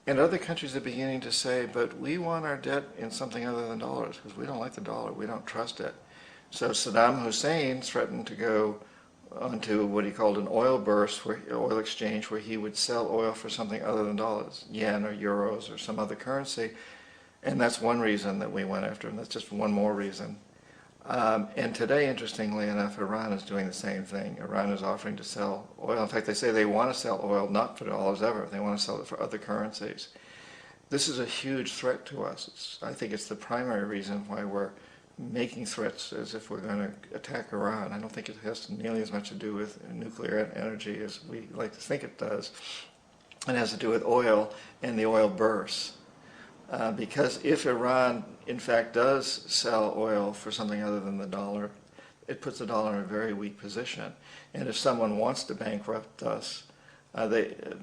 And other countries are beginning to say, but we want our debt in something other than dollars because we don't like the dollar, we don't trust it. So Saddam Hussein threatened to go onto what he called an oil burst, oil exchange, where he would sell oil for something other than dollars, yen or euros or some other currency. And that's one reason that we went after him. That's just one more reason. And today, interestingly enough, Iran is doing the same thing. Iran is offering to sell oil. In fact, they say they want to sell oil not for dollars ever. They want to sell it for other currencies. This is a huge threat to us. I think it's the primary reason why we're making threats as if we're going to attack Iran. I don't think it has nearly as much to do with nuclear energy as we like to think it does. It has to do with oil and the oil bursts. Because if Iran, in fact, does sell oil for something other than the dollar, it puts the dollar in a very weak position. And if someone wants to bankrupt us,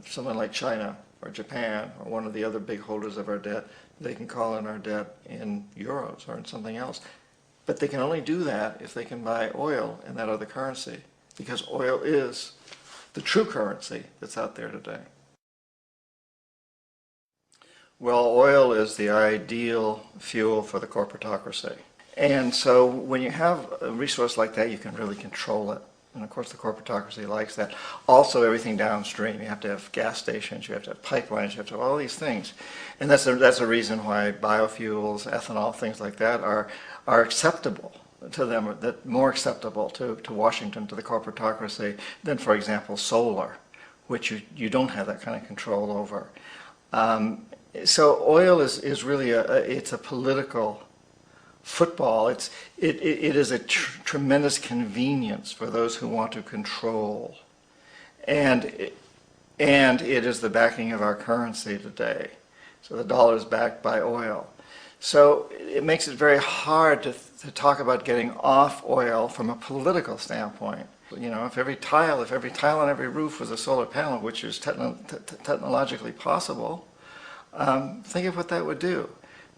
someone like China or Japan or one of the other big holders of our debt, they can call in our debt in euros or in something else. But they can only do that if they can buy oil in that other currency, because oil is the true currency that's out there today. Well, oil is the ideal fuel for the corporatocracy. And so when you have a resource like that, you can really control it. And of course the corporatocracy likes that. Also everything downstream. You have to have gas stations, you have to have pipelines, you have to have all these things. And that's a reason why biofuels, ethanol, things like that are acceptable to them, that more acceptable to Washington, to the corporatocracy, than, for example, solar, which you don't have that kind of control over. So oil is really it's a political football. It is a tremendous convenience for those who want to control, and it is the backing of our currency today. So the dollar is backed by oil. So it makes it very hard to talk about getting off oil from a political standpoint. You know, if every tile on every roof was a solar panel, which is technologically possible, think of what that would do.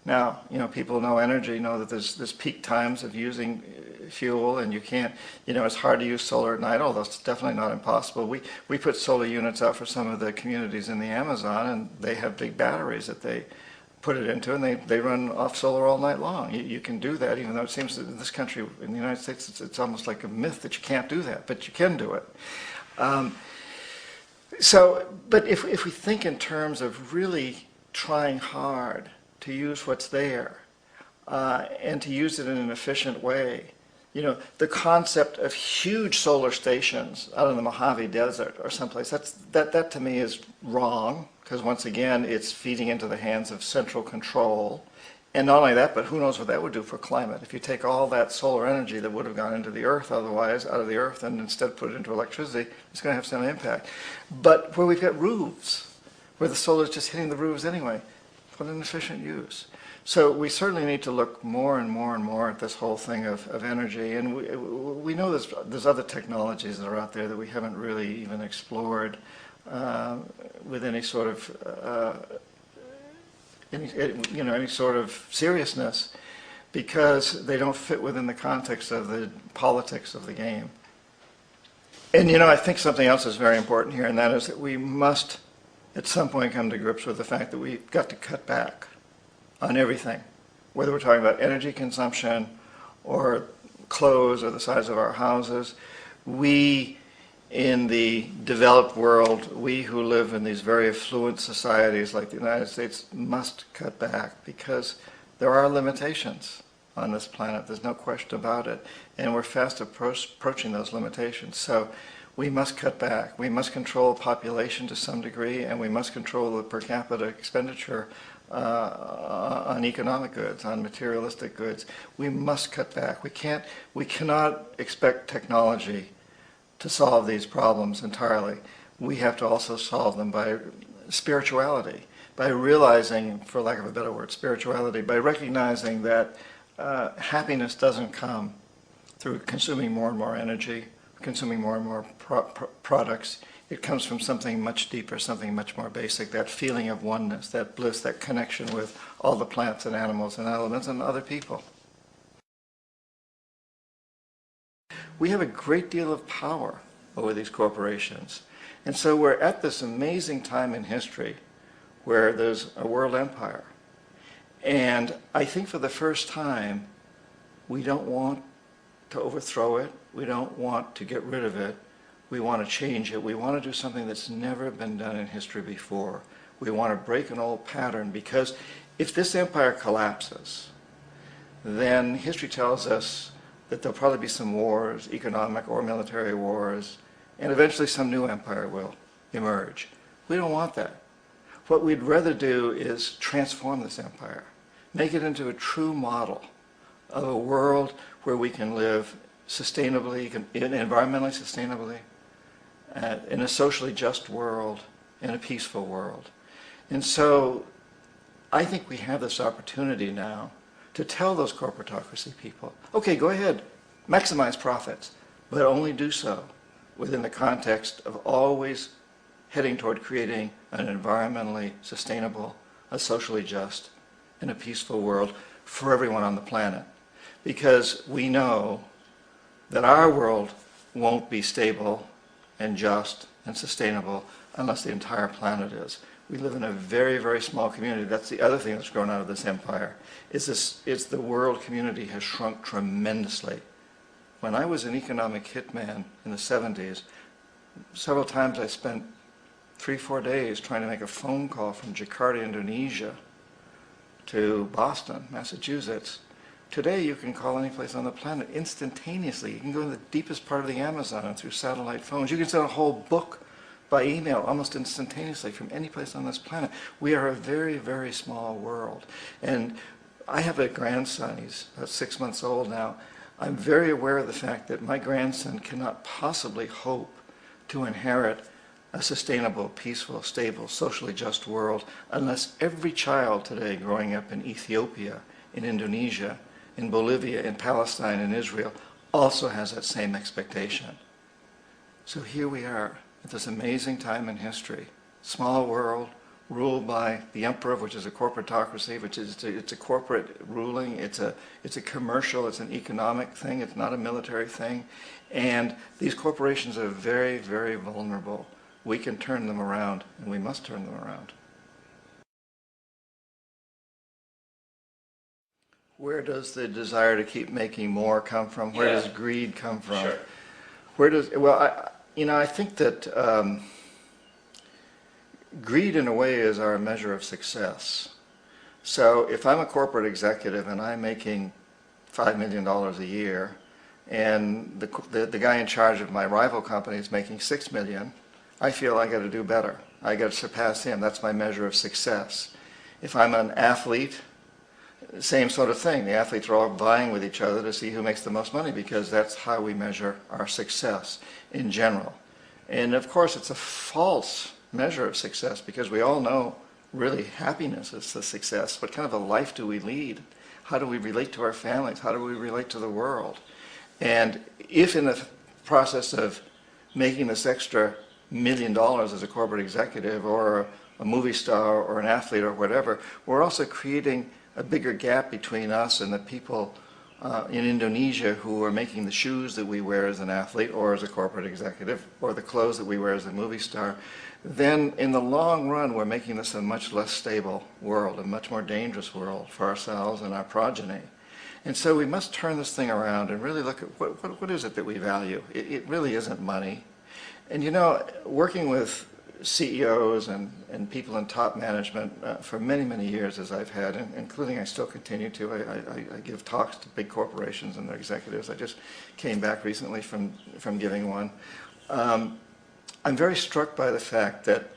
Now, you know, people know energy, know that there's peak times of using fuel, and you can't, you know, it's hard to use solar at night, although it's definitely not impossible. We put solar units out for some of the communities in the Amazon, and they have big batteries that they put it into, and they run off solar all night long. You can do that, even though it seems that in this country, in the United States, it's almost like a myth that you can't do that, but you can do it. But if we think in terms of really trying hard to use what's there, and to use it in an efficient way, you know, the concept of huge solar stations out in the Mojave Desert or someplace, that to me is wrong, because once again, it's feeding into the hands of central control. And not only that, but who knows what that would do for climate. If you take all that solar energy that would have gone into the earth otherwise, out of the earth, and instead put it into electricity, it's going to have some impact. But where we've got roofs, where the solar is just hitting the roofs anyway, put an efficient use. So we certainly need to look more and more and more at this whole thing of energy. And we know there's other technologies that are out there that we haven't really even explored with any sort of any sort of seriousness, because they don't fit within the context of the politics of the game. And I think something else is very important here, and that is that we must at some point come to grips with the fact that we've got to cut back on everything, whether we're talking about energy consumption or clothes or the size of our houses. We in the developed world, we who live in these very affluent societies like the United States, must cut back, because there are limitations on this planet. There's no question about it. And we're fast approaching those limitations. So we must cut back. We must control population to some degree, and we must control the per capita expenditure on economic goods, on materialistic goods. We must cut back. We cannot expect technology to solve these problems entirely. We have to also solve them by spirituality, by realizing, for lack of a better word, spirituality, by recognizing that happiness doesn't come through consuming more and more energy, consuming more and more products. It comes from something much deeper, something much more basic, that feeling of oneness, that bliss, that connection with all the plants and animals and elements and other people. We have a great deal of power over these corporations. And so we're at this amazing time in history where there's a world empire. And I think for the first time, we don't want to overthrow it. We don't want to get rid of it. We want to change it. We want to do something that's never been done in history before. We want to break an old pattern, because if this empire collapses, then history tells us that there'll probably be some wars, economic or military wars, and eventually some new empire will emerge. We don't want that. What we'd rather do is transform this empire, make it into a true model of a world where we can live sustainably, environmentally sustainably, in a socially just world, in a peaceful world. And so I think we have this opportunity now to tell those corporatocracy people, okay, go ahead, maximize profits, but only do so within the context of always heading toward creating an environmentally sustainable, a socially just, and a peaceful world for everyone on the planet. Because we know that our world won't be stable and just and sustainable unless the entire planet is. We live in a very, very small community. That's the other thing that's grown out of this empire, is the world community has shrunk tremendously. When I was an economic hitman in the 70s, several times I spent 3-4 days trying to make a phone call from Jakarta, Indonesia to Boston, Massachusetts. Today you can call any place on the planet instantaneously. You can go to the deepest part of the Amazon through satellite phones. You can send a whole book by email almost instantaneously from any place on this planet. We are a very, very small world. And I have a grandson. He's about 6 months old now. I'm very aware of the fact that my grandson cannot possibly hope to inherit a sustainable, peaceful, stable, socially just world unless every child today growing up in Ethiopia, in Indonesia, in Bolivia, in Palestine, in Israel also has that same expectation. So here we are at this amazing time in history. Small world, ruled by the emperor, which is a corporatocracy, which is it's a corporate ruling. It's a commercial. It's an economic thing. It's not a military thing. And these corporations are very, very vulnerable. We can turn them around, and we must turn them around. Where does the desire to keep making more come from? Where Yeah. does greed come from? Sure. Where does, well, I think that greed in a way is our measure of success. So if I'm a corporate executive and I'm making $5 million a year, and the guy in charge of my rival company is making $6 million, I feel I got to do better. I got to surpass him. That's my measure of success. If I'm an athlete, same sort of thing. The athletes are all vying with each other to see who makes the most money, because that's how we measure our success in general. And of course, it's a false measure of success, because we all know really happiness is the success. What kind of a life do we lead? How do we relate to our families? How do we relate to the world? And if in the process of making this extra $1 million as a corporate executive, or a movie star, or an athlete, or whatever, we're also creating a bigger gap between us and the people in Indonesia who are making the shoes that we wear as an athlete or as a corporate executive, or the clothes that we wear as a movie star, then in the long run we're making this a much less stable world, a much more dangerous world for ourselves and our progeny. And so we must turn this thing around and really look at what is it that we value. It really isn't money. And you know, working with CEOs and people in top management for many, many years, as I've had, including I still continue to. I give talks to big corporations and their executives. I just came back recently from giving one. I'm very struck by the fact that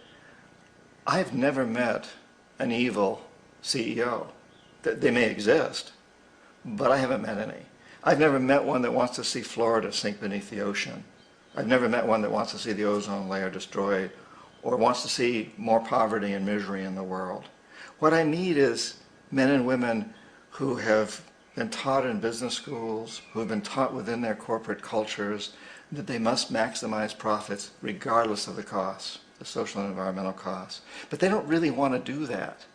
I've never met an evil CEO. They may exist, but I haven't met any. I've never met one that wants to see Florida sink beneath the ocean. I've never met one that wants to see the ozone layer destroyed, or wants to see more poverty and misery in the world. What I need is men and women who have been taught in business schools, who have been taught within their corporate cultures that they must maximize profits regardless of the costs, the social and environmental costs. But they don't really want to do that.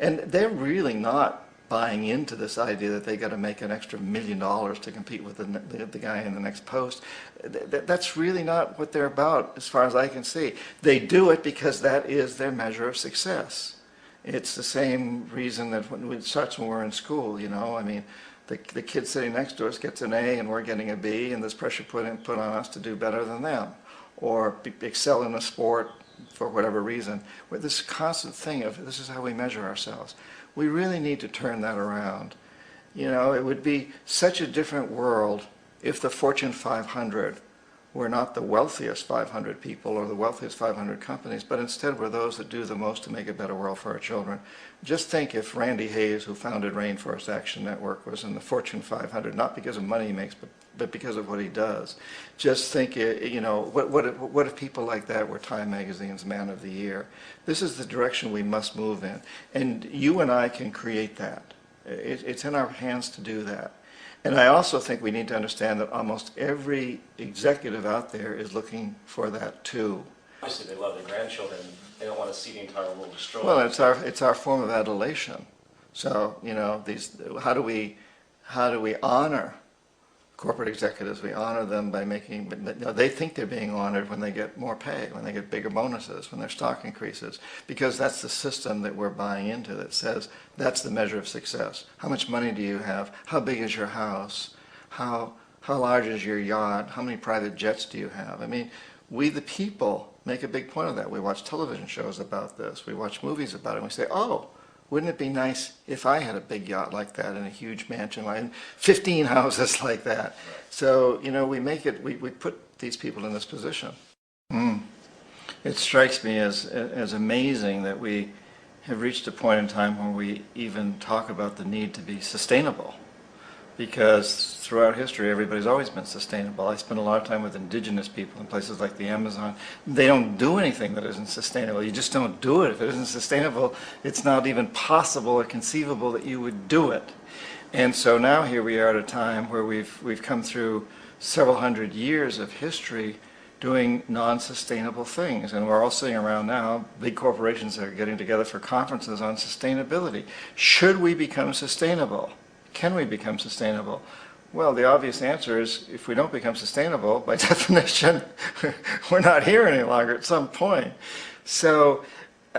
And they're really not buying into this idea that they got to make an extra $1 million to compete with the guy in the next post. That's really not what they're about, as far as I can see. They do it because that is their measure of success. It's the same reason that it starts when we're in school, you know. I mean, the kid sitting next to us gets an A and we're getting a B, and there's pressure put on us to do better than them, or excel in a sport for whatever reason. With this constant thing of this is how we measure ourselves. We really need to turn that around. You know, it would be such a different world if the Fortune 500 were not the wealthiest 500 people or the wealthiest 500 companies, but instead were those that do the most to make a better world for our children. Just think if Randy Hayes, who founded Rainforest Action Network, was in the Fortune 500, not because of money he makes, but because of what he does. Just think, you know, what if people like that were Time Magazine's Man of the Year? This is the direction we must move in. And you and I can create that. It's in our hands to do that. And I also think we need to understand that almost every executive out there is looking for that too. Obviously they love their grandchildren. They don't want to see the entire world destroyed. Well, it's our form of adulation. So, you know, how do we honor corporate executives? We honor them by making, you know, they think they're being honored when they get more pay, when they get bigger bonuses, when their stock increases, because that's the system that we're buying into that says that's the measure of success. How much money do you have? How big is your house? How large is your yacht? How many private jets do you have? I mean, we the people make a big point of that. We watch television shows about this. We watch movies about it, and we say, oh, wouldn't it be nice if I had a big yacht like that and a huge mansion and 15 houses like that? Right. So, you know, we put these people in this position. It strikes me as amazing that we have reached a point in time where we even talk about the need to be sustainable. Because throughout history, everybody's always been sustainable. I spend a lot of time with indigenous people in places like the Amazon. They don't do anything that isn't sustainable. You just don't do it. If it isn't sustainable, it's not even possible or conceivable that you would do it. And so now here we are at a time where we've come through several hundred years of history doing non-sustainable things. And we're all sitting around now, big corporations are getting together for conferences on sustainability. Should we become sustainable? Can we become sustainable? Well, the obvious answer is if we don't become sustainable, by definition, we're not here any longer at some point. So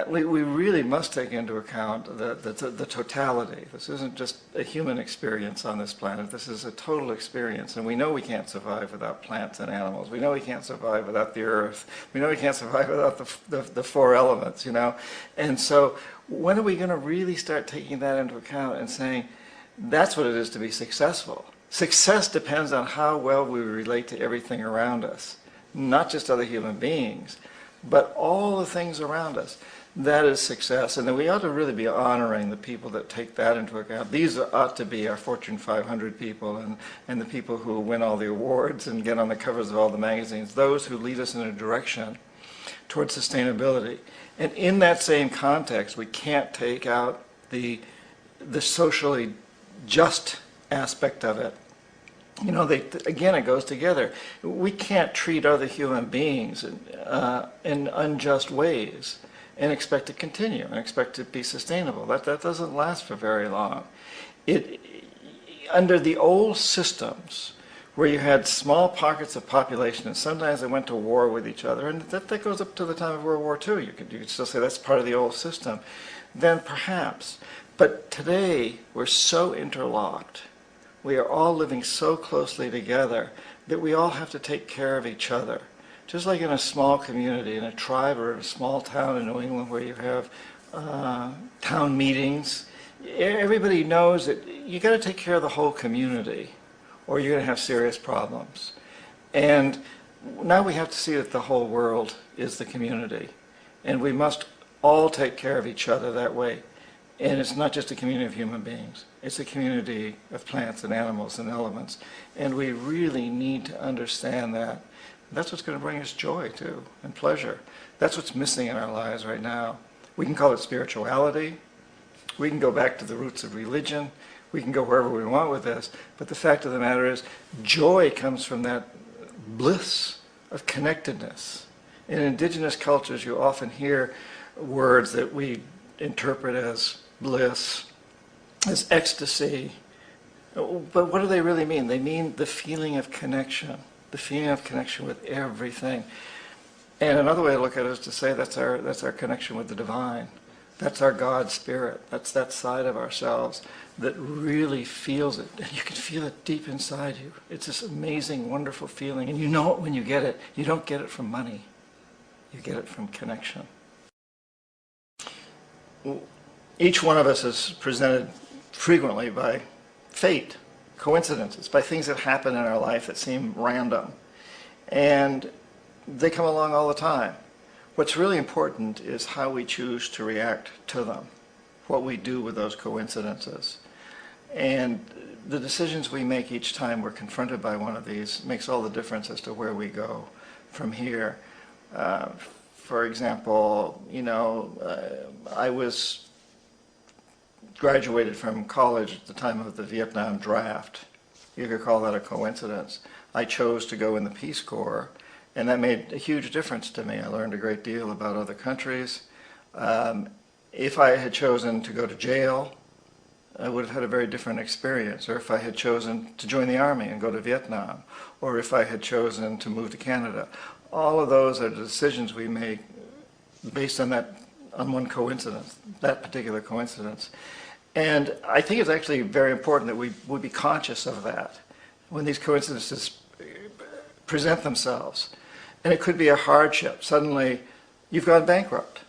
we really must take into account the totality. This isn't just a human experience on this planet. This is a total experience. And we know we can't survive without plants and animals. We know we can't survive without the earth. We know we can't survive without the four elements, you know. And so when are we going to really start taking that into account and saying, that's what it is to be successful? Success depends on how well we relate to everything around us, not just other human beings, but all the things around us. That is success, and then we ought to really be honoring the people that take that into account. These ought to be our Fortune 500 people and the people who win all the awards and get on the covers of all the magazines, those who lead us in a direction towards sustainability. And in that same context, we can't take out the socially just aspect of it. You know, again, it goes together. We can't treat other human beings in unjust ways and expect to continue and expect to be sustainable. That doesn't last for very long. Under the old systems, where you had small pockets of population, and sometimes they went to war with each other, and that goes up to the time of World War II. You could still say that's part of the old system. Then perhaps. But today, we're so interlocked. We are all living so closely together that we all have to take care of each other. Just like in a small community, in a tribe or in a small town in New England where you have town meetings, everybody knows that you got to take care of the whole community or you're going to have serious problems. And now we have to see that the whole world is the community. And we must all take care of each other that way. And it's not just a community of human beings. It's a community of plants and animals and elements. And we really need to understand that. That's what's going to bring us joy, too, and pleasure. That's what's missing in our lives right now. We can call it spirituality. We can go back to the roots of religion. We can go wherever we want with this. But the fact of the matter is, joy comes from that bliss of connectedness. In indigenous cultures, you often hear words that we interpret as bliss, as ecstasy. But what do they really mean? They mean the feeling of connection. The feeling of connection with everything. And another way to look at it is to say that's our connection with the divine. That's our God spirit. That's that side of ourselves that really feels it. And you can feel it deep inside you. It's this amazing, wonderful feeling. And you know it when you get it. You don't get it from money. You get it from connection. Each one of us is presented frequently by fate, coincidences, by things that happen in our life that seem random. And they come along all the time. What's really important is how we choose to react to them, what we do with those coincidences. And the decisions we make each time we're confronted by one of these makes all the difference as to where we go from here. For example, you know, I was graduated from college at the time of the Vietnam draft. You could call that a coincidence. I chose to go in the Peace Corps, and that made a huge difference to me. I learned a great deal about other countries. If I had chosen to go to jail, I would have had a very different experience. Or if I had chosen to join the Army and go to Vietnam, or if I had chosen to move to Canada. All of those are the decisions we make based on one coincidence, that particular coincidence. And I think it's actually very important that we would be conscious of that when these coincidences present themselves. And it could be a hardship. Suddenly, you've gone bankrupt.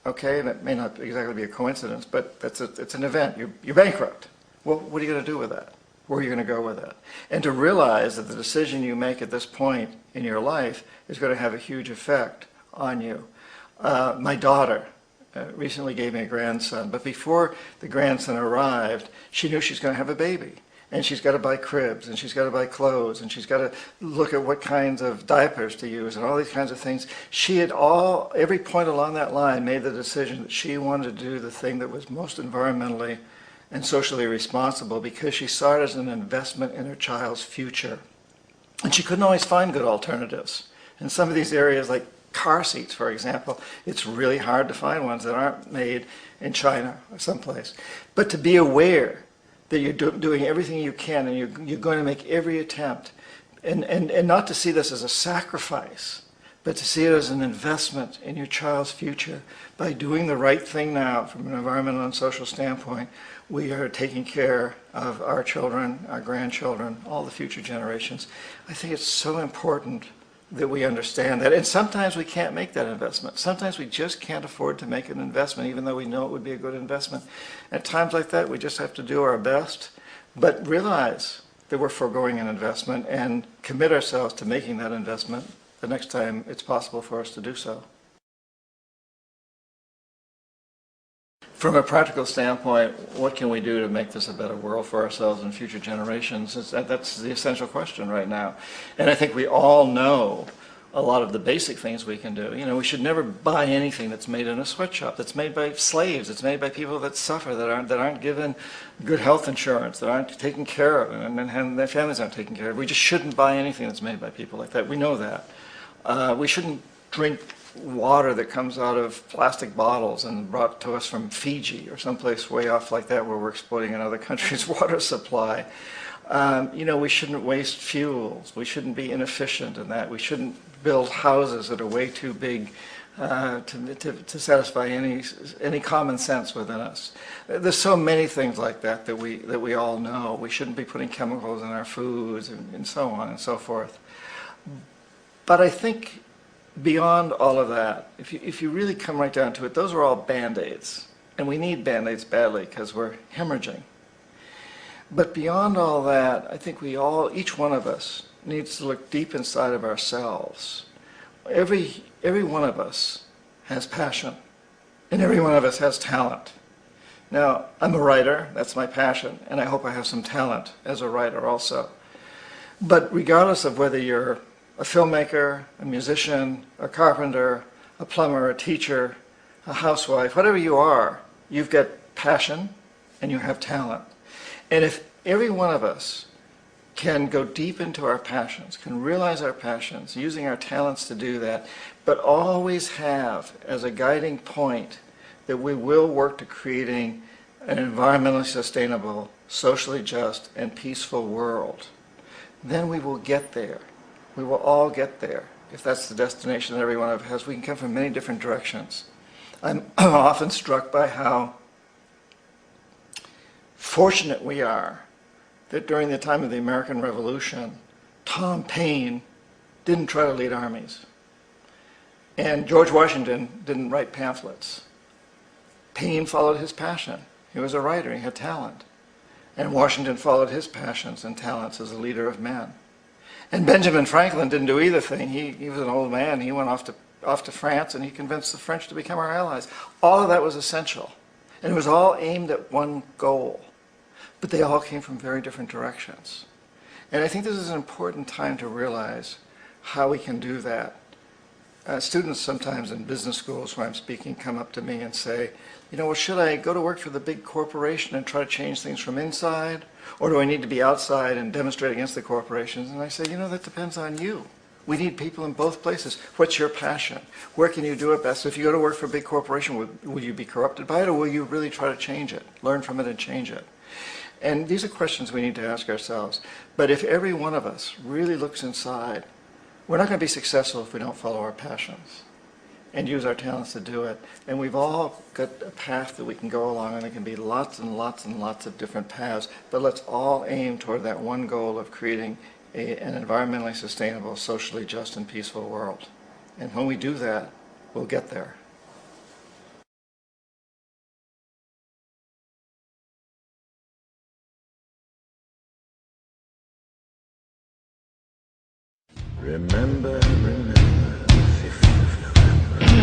Okay, and it may not exactly be a coincidence, but it's an event. You're bankrupt. Well, what are you going to do with that? Where are you going to go with that? And to realize that the decision you make at this point in your life is going to have a huge effect on you. My daughter recently gave me a grandson, but before the grandson arrived, she knew she's going to have a baby. And she's got to buy cribs, and she's got to buy clothes, and she's got to look at what kinds of diapers to use, and all these kinds of things. She had every point along that line made the decision that she wanted to do the thing that was most environmentally and socially responsible because she saw it as an investment in her child's future. And she couldn't always find good alternatives. In some of these areas, like car seats, for example, it's really hard to find ones that aren't made in China or someplace. But to be aware that you're doing everything you can and you're going to make every attempt, and not to see this as a sacrifice, but to see it as an investment in your child's future. By doing the right thing now from an environmental and social standpoint, we are taking care of our children, our grandchildren, all the future generations. I think it's so important that we understand that. And sometimes we can't make that investment. Sometimes we just can't afford to make an investment, even though we know it would be a good investment. At times like that, we just have to do our best, but realize that we're foregoing an investment and commit ourselves to making that investment the next time it's possible for us to do so. From a practical standpoint, what can we do to make this a better world for ourselves and future generations? That's the essential question right now. And I think we all know a lot of the basic things we can do. You know, we should never buy anything that's made in a sweatshop, that's made by slaves, that's made by people that suffer, that aren't given good health insurance, that aren't taken care of, and their families aren't taken care of. We just shouldn't buy anything that's made by people like that. We know that. We shouldn't drink water that comes out of plastic bottles and brought to us from Fiji or someplace way off like that where we're exploiting another country's water supply. You know, we shouldn't waste fuels. We shouldn't be inefficient in that. We shouldn't build houses that are way too big to satisfy any common sense within us. There's so many things like that that we all know. We shouldn't be putting chemicals in our foods and so on and so forth. But I think beyond all of that, if you really come right down to it, those are all Band-Aids. And we need Band-Aids badly because we're hemorrhaging. But beyond all that, I think each one of us needs to look deep inside of ourselves. Every one of us has passion, and every one of us has talent. Now, I'm a writer, that's my passion, and I hope I have some talent as a writer also. But regardless of whether you're a filmmaker, a musician, a carpenter, a plumber, a teacher, a housewife, whatever you are, you've got passion and you have talent. And if every one of us can go deep into our passions, can realize our passions, using our talents to do that, but always have as a guiding point that we will work to creating an environmentally sustainable, socially just, and peaceful world, then we will get there. We will all get there if that's the destination that every one of us has. We can come from many different directions. I'm often struck by how fortunate we are that during the time of the American Revolution, Tom Paine didn't try to lead armies. And George Washington didn't write pamphlets. Paine followed his passion. He was a writer, he had talent. And Washington followed his passions and talents as a leader of men. And Benjamin Franklin didn't do either thing. He was an old man. He went off to France and he convinced the French to become our allies. All of that was essential. And it was all aimed at one goal. But they all came from very different directions. And I think this is an important time to realize how we can do that. Students sometimes in business schools where I'm speaking come up to me and say, you know, well, should I go to work for the big corporation and try to change things from inside? Or do I need to be outside and demonstrate against the corporations? And I say, you know, that depends on you. We need people in both places. What's your passion? Where can you do it best? If you go to work for a big corporation, will you be corrupted by it, or will you really try to change it, learn from it and change it? And these are questions we need to ask ourselves. But if every one of us really looks inside, we're not going to be successful if we don't follow our passions and use our talents to do it. And we've all got a path that we can go along, and there can be lots and lots and lots of different paths, but let's all aim toward that one goal of creating an environmentally sustainable, socially just and peaceful world. And when we do that, we'll get there. Remember the 5th of November.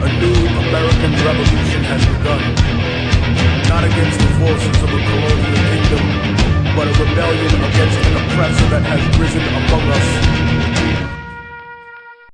A new American revolution has begun. Not against the forces of a colonial kingdom, but a rebellion against an oppressor that has risen among us.